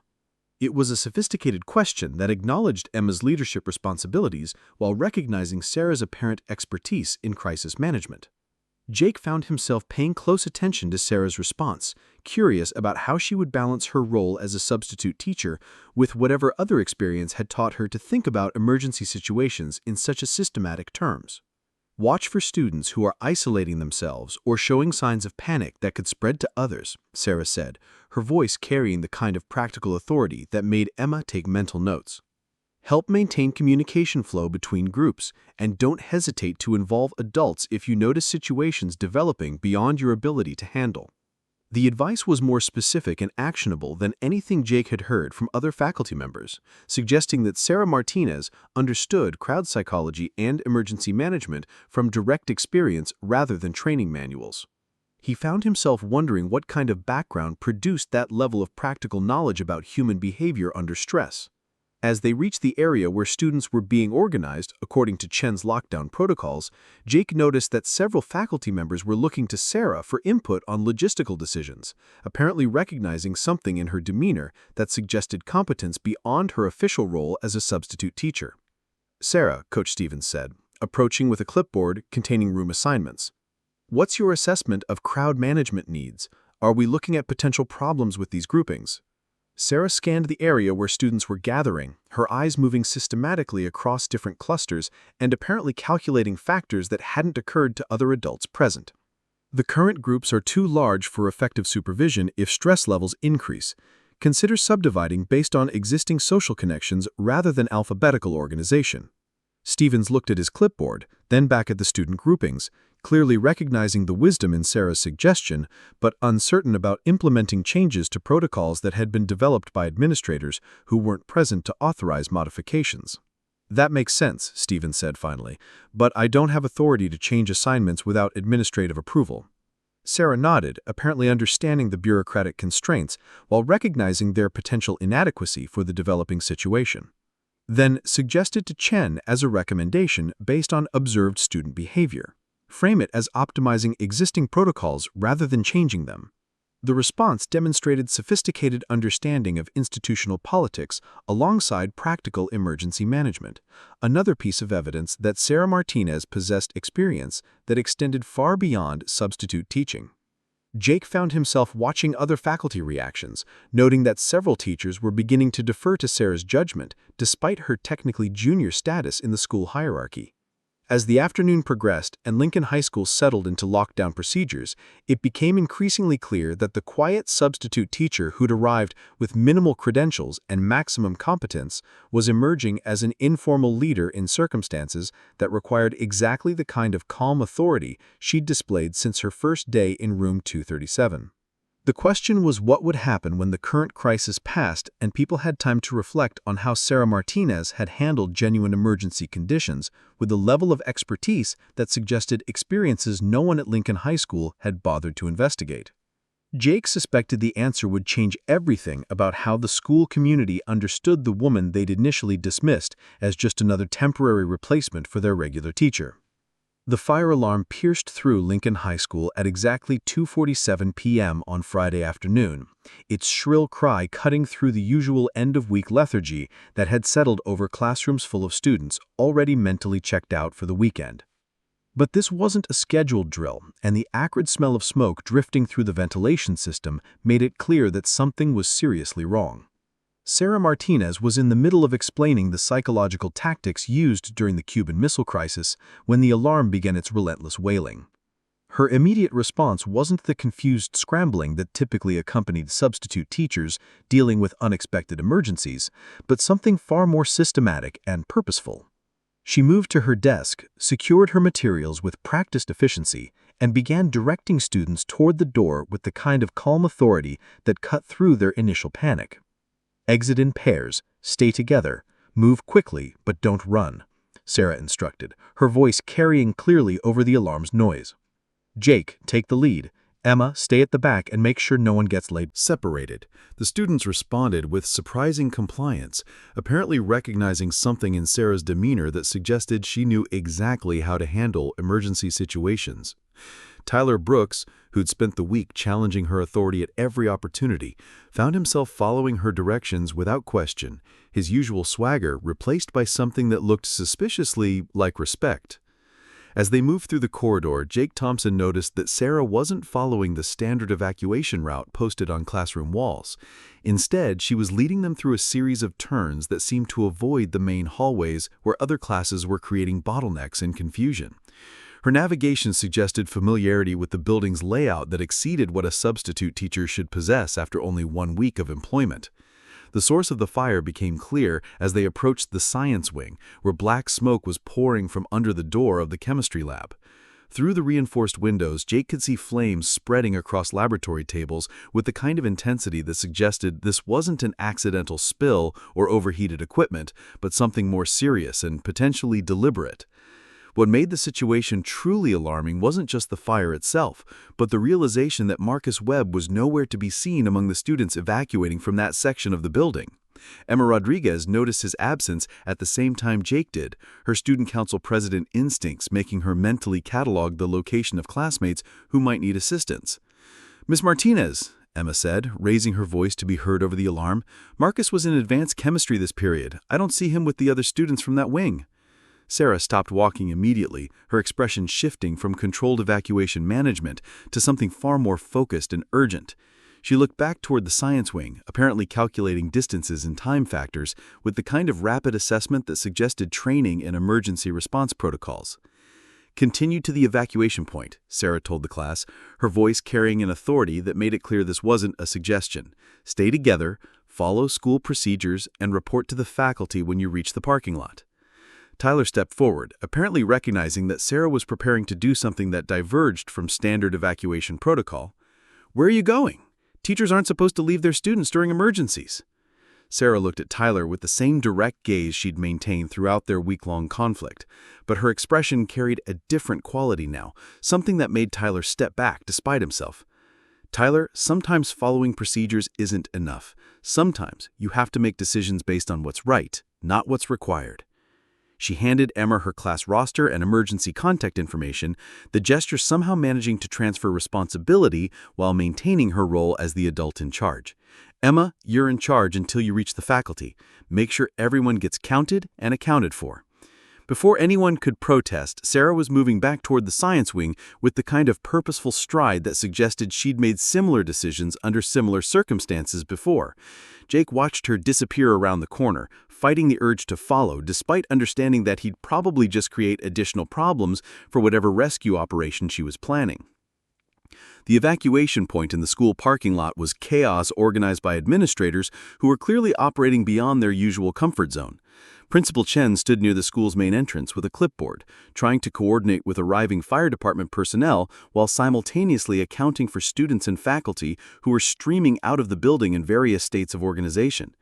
B: It was a sophisticated question that acknowledged Emma's leadership responsibilities while recognizing Sarah's apparent expertise in crisis management. Jake found himself paying close attention to Sarah's response, curious about how she would balance her role as a substitute teacher with whatever other experience had taught her to think about emergency situations in such a systematic terms. "Watch for students who are isolating themselves or showing signs of panic that could spread to others," Sarah said, her voice carrying the kind of practical authority that made Emma take mental notes. "Help maintain communication flow between groups, and don't hesitate to involve adults if you notice situations developing beyond your ability to handle." The advice was more specific and actionable than anything Jake had heard from other faculty members, suggesting that Sarah Martinez understood crowd psychology and emergency management from direct experience rather than training manuals. He found himself wondering what kind of background produced that level of practical knowledge about human behavior under stress. As they reached the area where students were being organized according to Chen's lockdown protocols, Jake noticed that several faculty members were looking to Sarah for input on logistical decisions, apparently recognizing something in her demeanor that suggested competence beyond her official role as a substitute teacher. "Sarah," Coach Stevens said, approaching with a clipboard containing room assignments, "what's your assessment of crowd management needs? Are we looking at potential problems with these groupings?" Sarah scanned the area where students were gathering, her eyes moving systematically across different clusters and apparently calculating factors that hadn't occurred to other adults present. "The current groups are too large for effective supervision if stress levels increase. Consider subdividing based on existing social connections rather than alphabetical organization." Stevens looked at his clipboard, then back at the student groupings, clearly recognizing the wisdom in Sarah's suggestion, but uncertain about implementing changes to protocols that had been developed by administrators who weren't present to authorize modifications. "That makes sense," Stevens said finally, "but I don't have authority to change assignments without administrative approval." Sarah nodded, apparently understanding the bureaucratic constraints while recognizing their potential inadequacy for the developing situation. Then suggested to Chen as a recommendation based on observed student behavior. Frame it as optimizing existing protocols rather than changing them.
A: The response demonstrated sophisticated understanding of institutional politics alongside practical emergency management, another piece of evidence that Sarah Martinez possessed experience that extended far beyond substitute teaching. Jake found himself watching other faculty reactions, noting that several teachers were beginning to defer to Sarah's judgment despite her technically junior status in the school hierarchy. As the afternoon progressed and Lincoln High School settled into lockdown procedures, it became increasingly clear that the quiet substitute teacher who'd arrived with minimal credentials and maximum competence was emerging as an informal leader in circumstances that required exactly the kind of calm authority she'd displayed since her first day in room 237. The question was what would happen when the current crisis passed and people had time to reflect on how Sarah Martinez had handled genuine emergency conditions with a level of expertise that suggested experiences no one at Lincoln High School had bothered to investigate. Jake suspected the answer would change everything about how the school community understood the woman they'd initially dismissed as just another temporary replacement for their regular teacher. The fire alarm pierced through Lincoln High School at exactly 2:47 p.m. on Friday afternoon, its shrill cry cutting through the usual end-of-week lethargy that had settled over classrooms full of students already mentally checked out for the weekend. But this wasn't a scheduled drill, and the acrid smell of smoke drifting through the ventilation system made it clear that something was seriously wrong. Sarah Martinez was in the middle of explaining the psychological tactics used during the Cuban Missile Crisis when the alarm began its relentless wailing. Her immediate response wasn't the confused scrambling that typically accompanied substitute teachers dealing with unexpected emergencies, but something far more systematic and purposeful. She moved to her desk, secured her materials with practiced efficiency, and began directing students toward the door with the kind of calm authority that cut through their initial panic. "Exit in pairs, stay together, move quickly, but don't run," Sarah instructed, her voice carrying clearly over the alarm's noise. "Jake, take the lead. Emma, stay at the back and make sure no one gets laid."
B: Separated, the students responded with surprising compliance, apparently recognizing something in Sarah's demeanor that suggested she knew exactly how to handle emergency situations. Tyler Brooks, who'd spent the week challenging her authority at every opportunity, found himself following her directions without question, his usual swagger replaced by something that looked suspiciously like respect. As they moved through the corridor, Jake Thompson noticed that Sarah wasn't following the standard evacuation route posted on classroom walls. Instead, she was leading them through a series of turns that seemed to avoid the main hallways where other classes were creating bottlenecks and confusion. Her navigation suggested familiarity with the building's layout that exceeded what a substitute teacher should possess after only 1 week of employment. The source of the fire became clear as they approached the science wing, where black smoke was pouring from under the door of the chemistry lab. Through the reinforced windows, Jake could see flames spreading across laboratory tables with the kind of intensity that suggested this wasn't an accidental spill or overheated equipment, but something more serious and potentially deliberate. What made the situation truly alarming wasn't just the fire itself, but the realization that Marcus Webb was nowhere to be seen among the students evacuating from that section of the building. Emma Rodriguez noticed his absence at the same time Jake did, her student council president instincts making her mentally catalog the location of classmates who might need assistance. "Miss Martinez," Emma said, raising her voice to be heard over the alarm, "Marcus was in advanced chemistry this period. I don't see him with the other students from that wing." Sarah stopped walking immediately, her expression shifting from controlled evacuation management to something far more focused and urgent. She looked back toward the science wing, apparently calculating distances and time factors with the kind of rapid assessment that suggested training in emergency response protocols. "Continue to the evacuation point," Sarah told the class, her voice carrying an authority that made it clear this wasn't a suggestion. "Stay together, follow school procedures, and report to the faculty when you reach the parking lot." Tyler stepped forward, apparently recognizing that Sarah was preparing to do something that diverged from standard evacuation protocol. "Where are you going? Teachers aren't supposed to leave their students during emergencies." Sarah looked at Tyler with the same direct gaze she'd maintained throughout their week-long conflict, but her expression carried a different quality now, something that made Tyler step back despite himself. "Tyler, sometimes following procedures isn't enough. Sometimes you have to make decisions based on what's right, not what's required."
C: She handed Emma her class roster and emergency contact information, the gesture somehow managing to transfer responsibility while maintaining her role as the adult in charge. "Emma, you're in charge until you reach the faculty. Make sure everyone gets counted and accounted for." Before anyone could protest, Sarah was moving back toward the science wing with the kind of purposeful stride that suggested she'd made similar decisions under similar circumstances before. Jake watched her disappear around the corner, fighting the urge to follow despite understanding that he'd probably just create additional problems for whatever rescue operation she was planning. The evacuation point in the school parking lot was chaos organized by administrators who were clearly operating beyond their usual comfort zone. Principal Chen stood near the school's main entrance with a clipboard, trying to coordinate with arriving fire department personnel while simultaneously accounting for students and faculty who were streaming out of the building in various states of organization.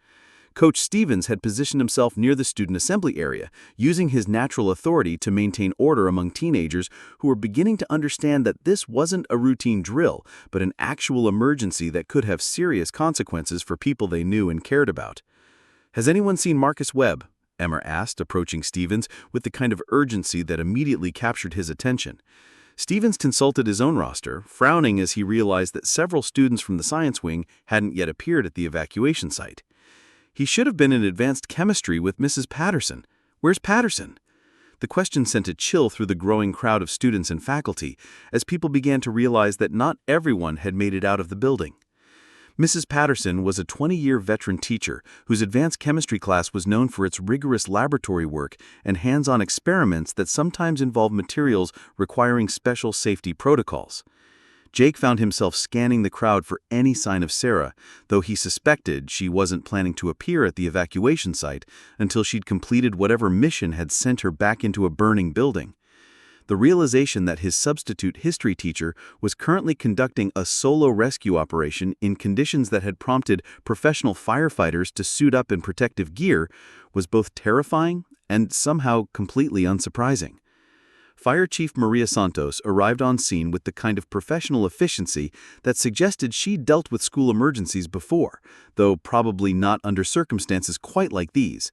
C: Coach Stevens had positioned himself near the student assembly area, using his natural authority to maintain order among teenagers who were beginning to understand that this wasn't a routine drill, but an actual emergency that could have serious consequences for people they knew and cared about. "Has anyone seen Marcus Webb?" Emma asked, approaching Stevens with the kind of urgency that immediately captured his attention. Stevens consulted his own roster, frowning as he realized that several students from the science wing hadn't yet appeared at the evacuation site. He should have been in advanced chemistry with Mrs. Patterson. Where's Patterson? The question sent a chill through the growing crowd of students and faculty as people began to realize that not everyone had made it out of the building. Mrs. Patterson was a 20-year veteran teacher whose advanced chemistry class was known for its rigorous laboratory work and hands-on experiments that sometimes involved materials requiring special safety protocols. Jake found himself scanning the crowd for any sign of Sarah, though he suspected she wasn't planning to appear at the evacuation site until she'd completed whatever mission had sent her back into a burning building. The realization that his substitute history teacher was currently conducting a solo rescue operation in conditions that had prompted professional firefighters to suit up in protective gear was both terrifying and somehow completely unsurprising. Fire Chief Maria Santos arrived on scene with the kind of professional efficiency that suggested she'd dealt with school emergencies before, though probably not under circumstances quite like these.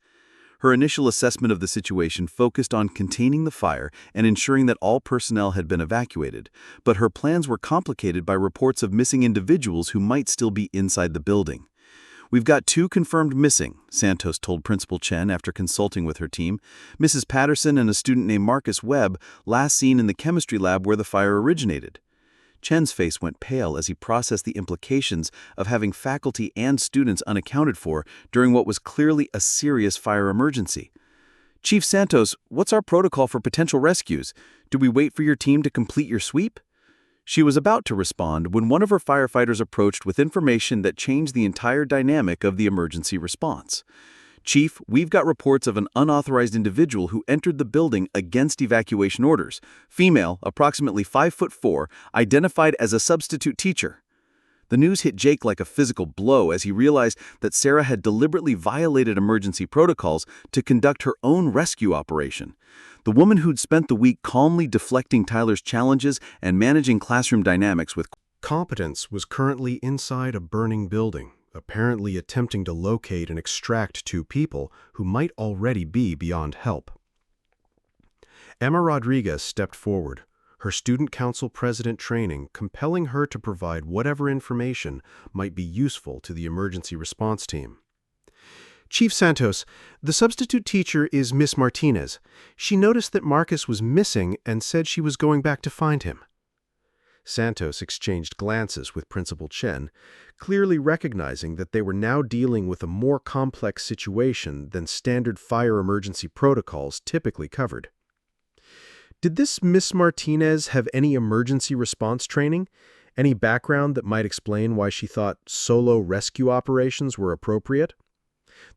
C: Her initial assessment of the situation focused on containing the fire and ensuring that all personnel had been evacuated, but her plans were complicated by reports of missing individuals who might still be inside the building. "We've got 2 confirmed missing," Santos told Principal Chen after consulting with her team. "Mrs. Patterson and a student named Marcus Webb, last seen in the chemistry lab where the fire originated." Chen's face went pale as he processed the implications of having faculty and students unaccounted for during what was clearly a serious fire emergency. "Chief Santos, what's our protocol for potential rescues? Do we wait for your team to complete your sweep?" She was about to respond when one of her firefighters approached with information that changed the entire dynamic of the emergency response. "Chief, we've got reports of an unauthorized individual who entered the building against evacuation orders. Female, approximately 5'4", identified as a substitute teacher." The news hit Jake like a physical blow as he realized that Sarah had deliberately violated emergency protocols to conduct her own rescue operation. The woman who'd spent the week calmly deflecting Tyler's challenges and managing classroom dynamics with
B: Competence was currently inside a burning building, apparently attempting to locate and extract 2 people who might already be beyond help. Emma Rodriguez stepped forward, her student council president training compelling her to provide whatever information might be useful to the emergency response team.
D: "Chief Santos, the substitute teacher is Miss Martinez. She noticed that Marcus was missing and said she was going back to find him."
B: Santos exchanged glances with Principal Chen, clearly recognizing that they were now dealing with a more complex situation than standard fire emergency protocols typically covered. "Did this Miss Martinez have any emergency response training? Any background that might explain why she thought solo rescue operations were appropriate?"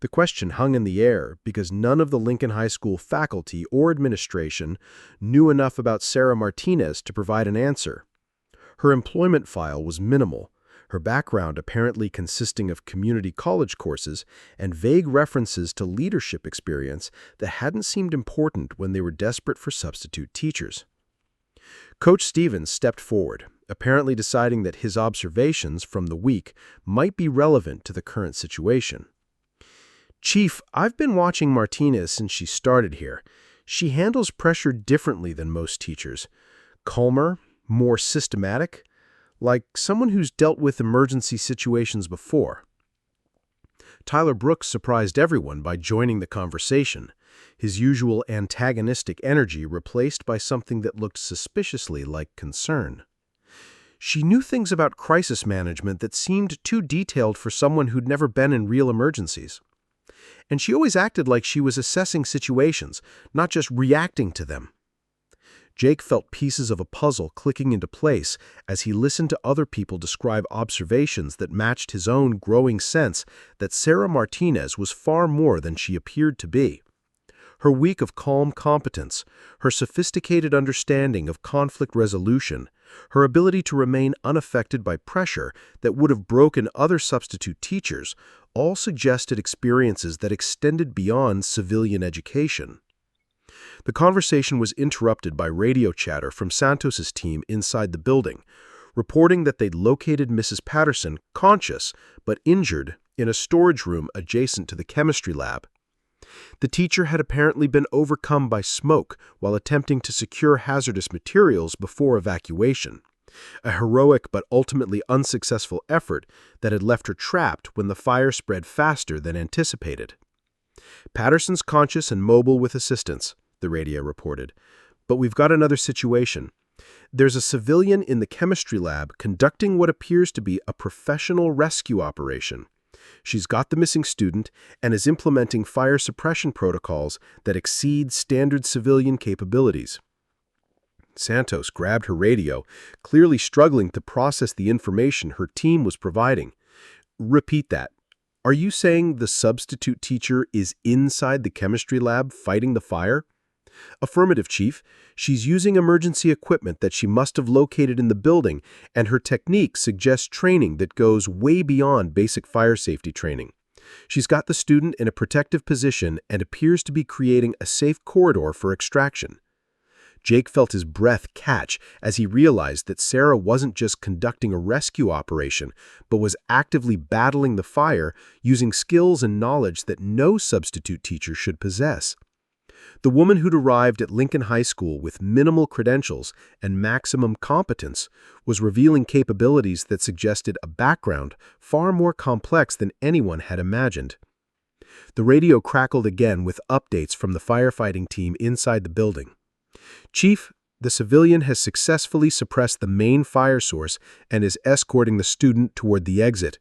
B: The question hung in the air because none of the Lincoln High School faculty or administration knew enough about Sarah Martinez to provide an answer. Her employment file was minimal, her background apparently consisting of community college courses and vague references to leadership experience that hadn't seemed important when they were desperate for substitute teachers. Coach Stevens stepped forward, apparently deciding that his observations from the week might be relevant to the current situation.
A: Chief, I've been watching Martinez since she started here. She handles pressure differently than most teachers. Calmer, more systematic, like someone who's dealt with emergency situations before. Tyler Brooks surprised everyone by joining the conversation, his usual antagonistic energy replaced by something that looked suspiciously like concern. She knew things about crisis management that seemed too detailed for someone who'd never been in real emergencies. And she always acted like she was assessing situations, not just reacting to them. Jake felt pieces of a puzzle clicking into place as he listened to other people describe observations that matched his own growing sense that Sarah Martinez was far more than she appeared to be. Her week of calm competence, her sophisticated understanding of conflict resolution, her ability to remain unaffected by pressure that would have broken other substitute teachers, all suggested experiences that extended beyond civilian education. The conversation was interrupted by radio chatter from Santos's team inside the building, reporting that they'd located Mrs. Patterson conscious but injured in a storage room adjacent to the chemistry lab. The teacher had apparently been overcome by smoke while attempting to secure hazardous materials before evacuation, a heroic but ultimately unsuccessful effort that had left her trapped when the fire spread faster than anticipated. Patterson's conscious and mobile with assistance, the radio reported. But we've got another situation. There's a civilian in the chemistry lab conducting what appears to be a professional rescue operation. She's got the missing student and is implementing fire suppression protocols that exceed standard civilian capabilities. Santos grabbed her radio, clearly struggling to process the information her team was providing. Repeat that. Are you saying the substitute teacher is inside the chemistry lab fighting the fire? Affirmative, Chief. She's using emergency equipment that she must have located in the building, and her technique suggests training that goes way beyond basic fire safety training. She's got the student in a protective position and appears to be creating a safe corridor for extraction. Jake felt his breath catch as he realized that Sarah wasn't just conducting a rescue operation, but was actively battling the fire using skills and knowledge that no substitute teacher should possess. The woman who'd arrived at Lincoln High School with minimal credentials and maximum competence was revealing capabilities that suggested a background far more complex than anyone had imagined. The radio crackled again with updates from the firefighting team inside the building. Chief, the civilian has successfully suppressed the main fire source and is escorting the student toward the exit.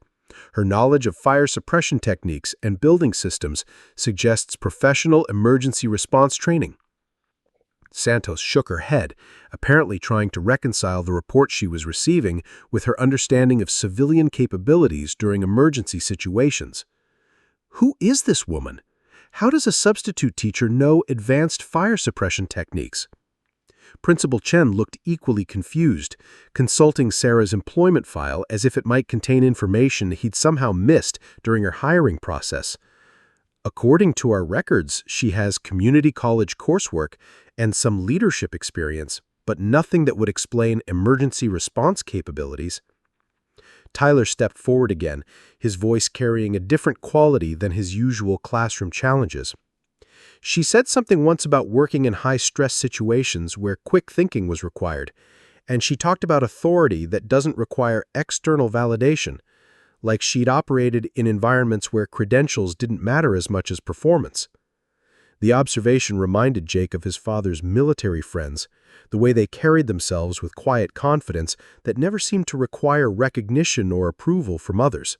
A: Her knowledge of fire suppression techniques and building systems suggests professional emergency response training. Santos shook her head, apparently trying to reconcile the report she was receiving with her understanding of civilian capabilities during emergency situations. Who is this woman? How does a substitute teacher know advanced fire suppression techniques? Principal Chen looked equally confused, consulting Sarah's employment file as if it might contain information he'd somehow missed during her hiring process. According to our records, she has community college coursework and some leadership experience, but nothing that would explain emergency response capabilities. Tyler stepped forward again, his voice carrying a different quality than his usual classroom challenges. She said something once about working in high-stress situations where quick thinking was required, and she talked about authority that doesn't require external validation, like she'd operated in environments where credentials didn't matter as much as performance. The observation reminded Jake of his father's military friends, the way they carried themselves with quiet confidence that never seemed to require recognition or approval from others.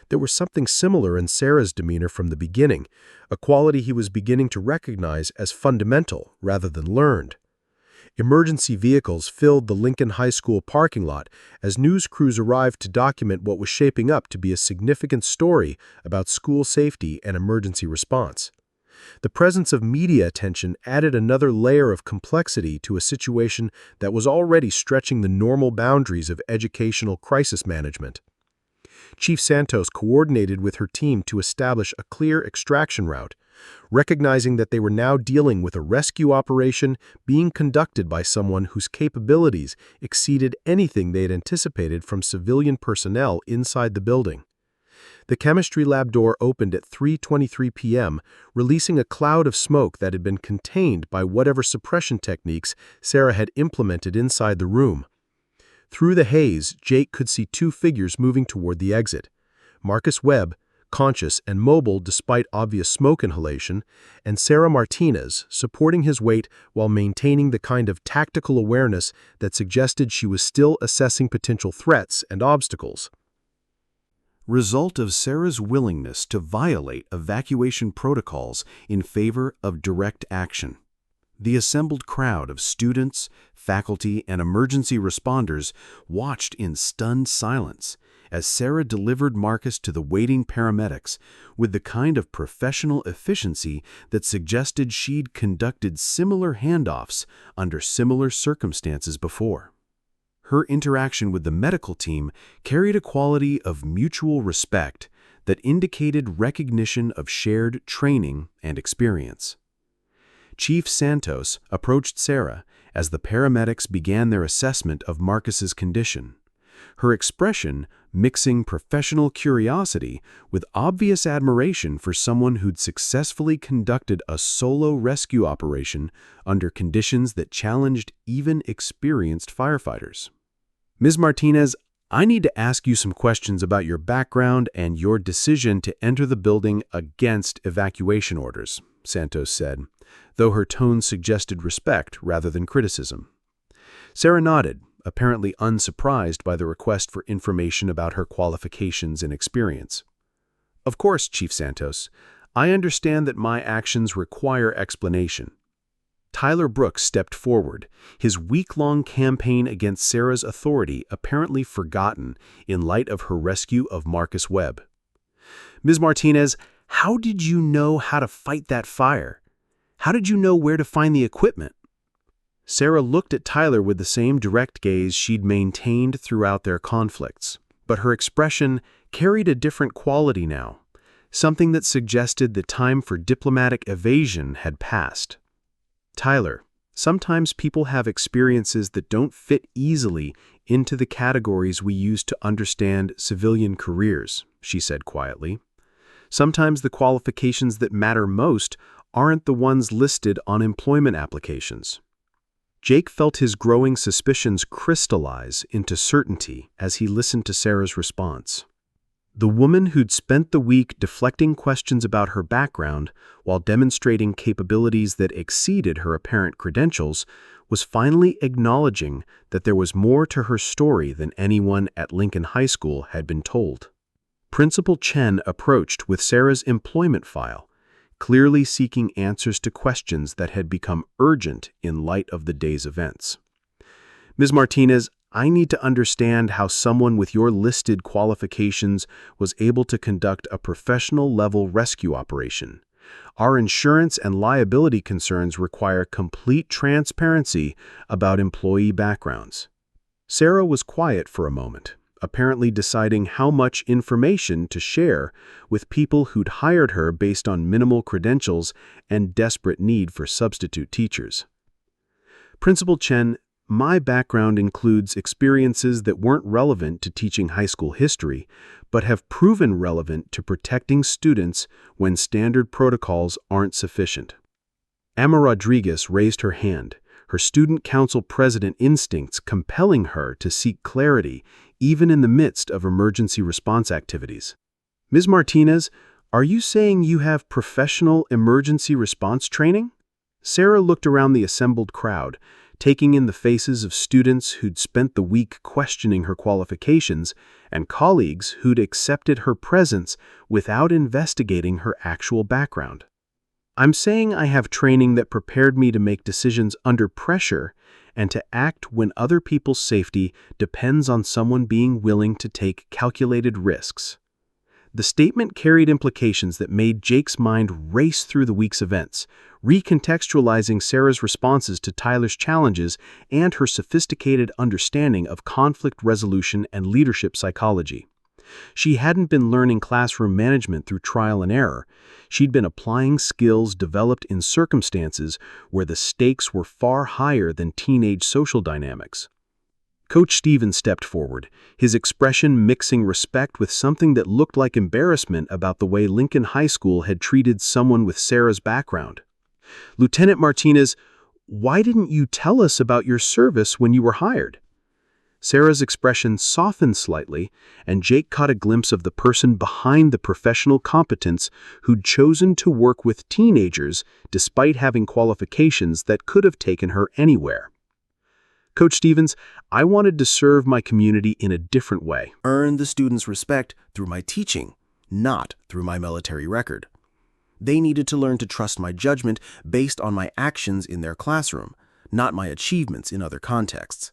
A: There was something similar in Sarah's demeanor from the beginning, a quality he was beginning to recognize as fundamental rather than learned. Emergency vehicles filled the Lincoln High School parking lot as news crews arrived to document what was shaping up to be a significant story about school safety and emergency response. The presence of media attention added another layer of complexity to a situation that was already stretching the normal boundaries of educational crisis management. Chief Santos coordinated with her team to establish a clear extraction route, recognizing that they were now dealing with a rescue operation being conducted by someone whose capabilities exceeded anything they had anticipated from civilian personnel inside the building. The chemistry lab door opened at 3:23 p.m., releasing a cloud of smoke that had been contained by whatever suppression techniques Sarah had implemented inside the room. Through the haze, Jake could see two figures moving toward the exit. Marcus Webb, conscious and mobile despite obvious smoke inhalation, and Sarah Martinez, supporting his weight while maintaining the kind of tactical awareness that suggested she was still assessing potential threats and obstacles.
B: Result of Sarah's willingness to violate evacuation protocols in favor of direct action. The assembled crowd of students, faculty, and emergency responders watched in stunned silence as Sarah delivered Marcus to the waiting paramedics with the kind of professional efficiency that suggested she'd conducted similar handoffs under similar circumstances before. Her interaction with the medical team carried a quality of mutual respect that indicated recognition of shared training and experience. Chief Santos approached Sarah as the paramedics began their assessment of Marcus's condition. Her expression mixing professional curiosity with obvious admiration for someone who'd successfully conducted a solo rescue operation under conditions that challenged even experienced firefighters. Ms. Martinez, I need to ask you some questions about your background and your decision to enter the building against evacuation orders, Santos said, though her tone suggested respect rather than criticism. Sarah nodded, apparently unsurprised by the request for information about her qualifications and experience. Of course, Chief Santos, I understand that my actions require explanation. Tyler Brooks stepped forward, his week-long campaign against Sarah's authority apparently forgotten in light of her rescue of Marcus Webb. Ms. Martinez, how did you know how to fight that fire? How did you know where to find the equipment? Sarah looked at Tyler with the same direct gaze she'd maintained throughout their conflicts, but her expression carried a different quality now, something that suggested the time for diplomatic evasion had passed. Tyler, sometimes people have experiences that don't fit easily into the categories we use to understand civilian careers, she said quietly. Sometimes the qualifications that matter most aren't the ones listed on employment applications. Jake felt his growing suspicions crystallize into certainty as he listened to Sarah's response. The woman who'd spent the week deflecting questions about her background while demonstrating capabilities that exceeded her apparent credentials was finally acknowledging that there was more to her story than anyone at Lincoln High School had been told. Principal Chen approached with Sarah's employment file, clearly seeking answers to questions that had become urgent in light of the day's events. Ms. Martinez, I need to understand how someone with your listed qualifications was able to conduct a professional-level rescue operation. Our insurance and liability concerns require complete transparency about employee backgrounds. Sarah was quiet for a moment, apparently deciding how much information to share with people who'd hired her based on minimal credentials and desperate need for substitute teachers. Principal Chen, my background includes experiences that weren't relevant to teaching high school history, but have proven relevant to protecting students when standard protocols aren't sufficient. Emma Rodriguez raised her hand, her student council president instincts compelling her to seek clarity even in the midst of emergency response activities. Ms. Martinez, are you saying you have professional emergency response training? Sarah looked around the assembled crowd, taking in the faces of students who'd spent the week questioning her qualifications and colleagues who'd accepted her presence without investigating her actual background. I'm saying I have training that prepared me to make decisions under pressure and to act when other people's safety depends on someone being willing to take calculated risks. The statement carried implications that made Jake's mind race through the week's events, recontextualizing Sarah's responses to Tyler's challenges and her sophisticated understanding of conflict resolution and leadership psychology. She hadn't been learning classroom management through trial and error. She'd been applying skills developed in circumstances where the stakes were far higher than teenage social dynamics.
C: Coach Stevens stepped forward, his expression mixing respect with something that looked like embarrassment about the way Lincoln High School had treated someone with Sarah's background. "Lieutenant Martinez, why didn't you tell us about your service when you were hired?" Sarah's expression softened slightly, and Jake caught a glimpse of the person behind the professional competence who'd chosen to work with teenagers despite having qualifications that could have taken her anywhere. "Coach Stevens, I wanted to serve my community in a different way."
A: Earn the students' respect through my teaching, not through my military record. They needed to learn to trust my judgment based on my actions in their classroom, not my achievements in other contexts.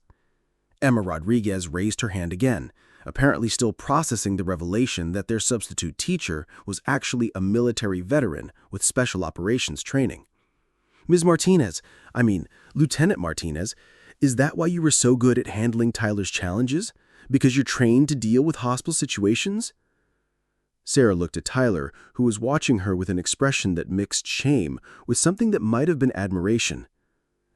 A: Emma Rodriguez raised her hand again, apparently still processing the revelation that their substitute teacher was actually a military veteran with special operations training. "Ms. Martinez, Lieutenant Martinez, is that why you were so good at handling Tyler's challenges? Because you're trained to deal with hostile situations?" Sarah looked at Tyler, who was watching her with an expression that mixed shame with something that might have been admiration.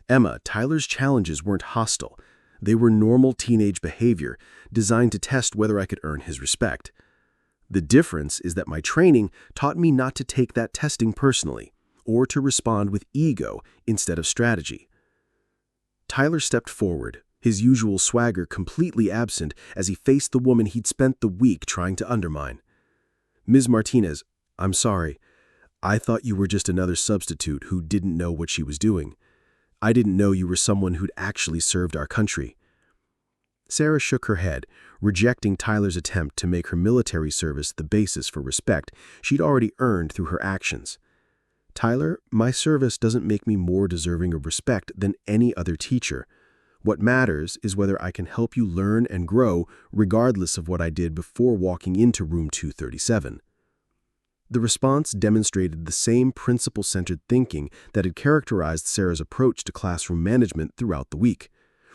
A: "Emma, Tyler's challenges weren't hostile. They were normal teenage behavior, designed to test whether I could earn his respect. The difference is that my training taught me not to take that testing personally, or to respond with ego instead of strategy." Tyler stepped forward, his usual swagger completely absent as he faced the woman he'd spent the week trying to undermine. "Ms. Martinez, I'm sorry. I thought you were just another substitute who didn't know what she was doing. I didn't know you were someone who'd actually served our country." Sarah shook her head, rejecting Tyler's attempt to make her military service the basis for respect she'd already earned through her actions. "Tyler, my service doesn't make me more deserving of respect than any other teacher. What matters is whether I can help you learn and grow regardless of what I did before walking into room 237. The response demonstrated the same principle-centered thinking that had characterized Sarah's approach to classroom management throughout the week,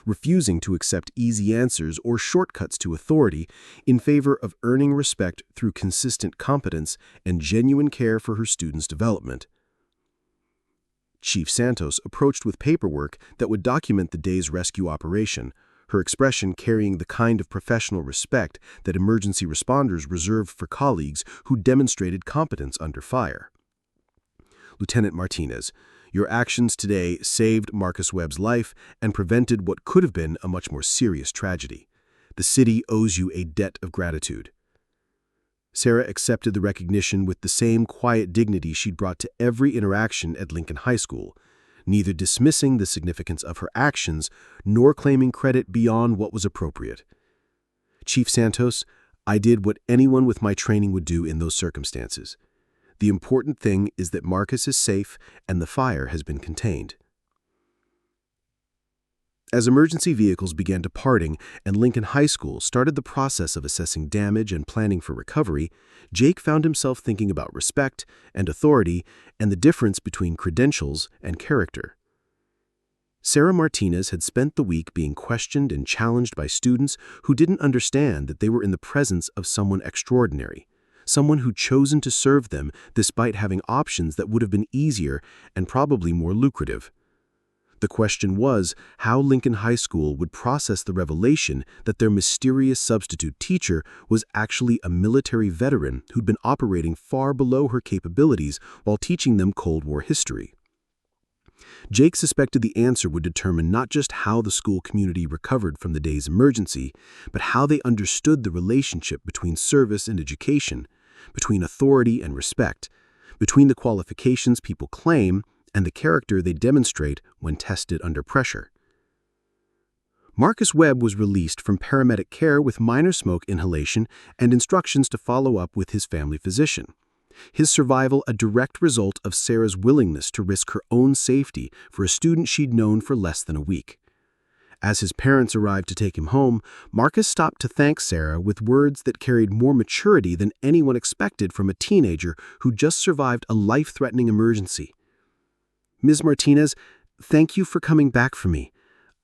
A: refusing to accept easy answers or shortcuts to authority in favor of earning respect through consistent competence and genuine care for her students' development. Chief Santos approached with paperwork that would document the day's rescue operation, her expression carrying the kind of professional respect that emergency responders reserve for colleagues who demonstrated competence under fire. "Lieutenant Martinez, your actions today saved Marcus Webb's life and prevented what could have been a much more serious tragedy. The city owes you a debt of gratitude." Sarah accepted the recognition with the same quiet dignity she'd brought to every interaction at Lincoln High School, neither dismissing the significance of her actions nor claiming credit beyond what was appropriate. "Chief Santos, I did what anyone with my training would do in those circumstances. The important thing is that Marcus is safe and the fire has been contained." As emergency vehicles began departing and Lincoln High School started the process of assessing damage and planning for recovery, Jake found himself thinking about respect and authority and the difference between credentials and character. Sarah Martinez had spent the week being questioned and challenged by students who didn't understand that they were in the presence of someone extraordinary, someone who'd chosen to serve them despite having options that would have been easier and probably more lucrative. The question was how Lincoln High School would process the revelation that their mysterious substitute teacher was actually a military veteran who'd been operating far below her capabilities while teaching them Cold War history. Jake suspected the answer would determine not just how the school community recovered from the day's emergency, but how they understood the relationship between service and education, between authority and respect, between the qualifications people claim and the character they demonstrate when tested under pressure. Marcus Webb was released from paramedic care with minor smoke inhalation and instructions to follow up with his family physician. His survival a direct result of Sarah's willingness to risk her own safety for a student she'd known for less than a week. As his parents arrived to take him home, Marcus stopped to thank Sarah with words that carried more maturity than anyone expected from a teenager who just survived a life-threatening emergency. "Ms. Martinez, thank you for coming back for me.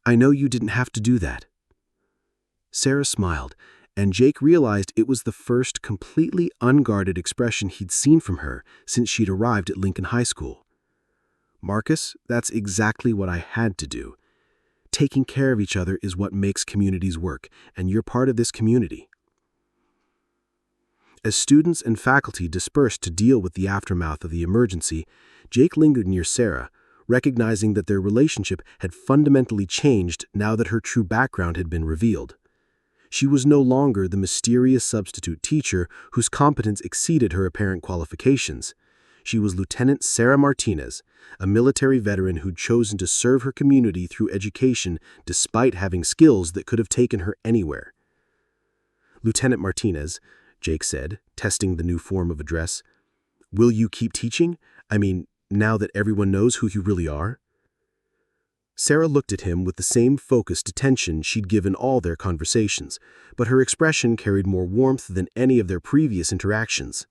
A: I know you didn't have to do that." Sarah smiled, and Jake realized it was the first completely unguarded expression he'd seen from her since she'd arrived at Lincoln High School. "Marcus, that's exactly what I had to do.
C: Taking care of each other is what makes communities work, and you're part of this community. As students and faculty dispersed to deal with the aftermath of the emergency, Jake lingered near Sarah, recognizing that their relationship had fundamentally changed now that her true background had been revealed. She was no longer the mysterious substitute teacher whose competence exceeded her apparent qualifications. She was Lieutenant Sarah Martinez, a military veteran who'd chosen to serve her community through education despite having skills that could have taken her anywhere. "Lieutenant Martinez," Jake said, testing the new form of address, "will you keep teaching? I mean, now that everyone knows who you really are?" Sarah looked at him with the same focused attention she'd given all their conversations, but her expression carried more warmth than any of their previous interactions.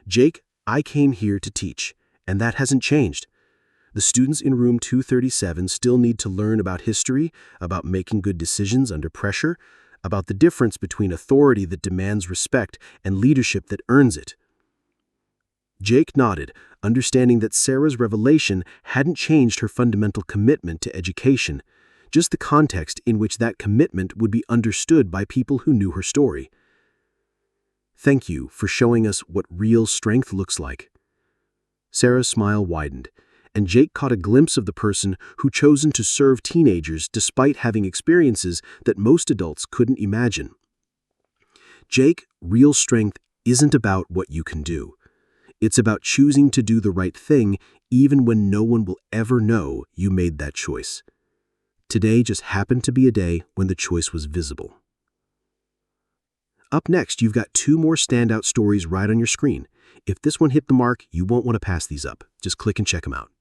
C: "Jake, I came here to teach, and that hasn't changed. The students in room 237 still need to learn about history, about making good decisions under pressure, about the difference between authority that demands respect and leadership that earns it." Jake nodded, understanding that Sarah's revelation hadn't changed her fundamental commitment to education, just the context in which that commitment would be understood by people who knew her story. "Thank you for showing us what real strength looks like." Sarah's smile widened, and Jake caught a glimpse of the person who chosen to serve teenagers despite having experiences that most adults couldn't imagine. Jake, real strength isn't about what you can do. It's about choosing to do the right thing even when no one will ever know you made that choice. Today just happened to be a day when the choice was visible. Up next, you've got 2 more standout stories right on your screen. If this one hit the mark, you won't want to pass these up. Just click and check them out.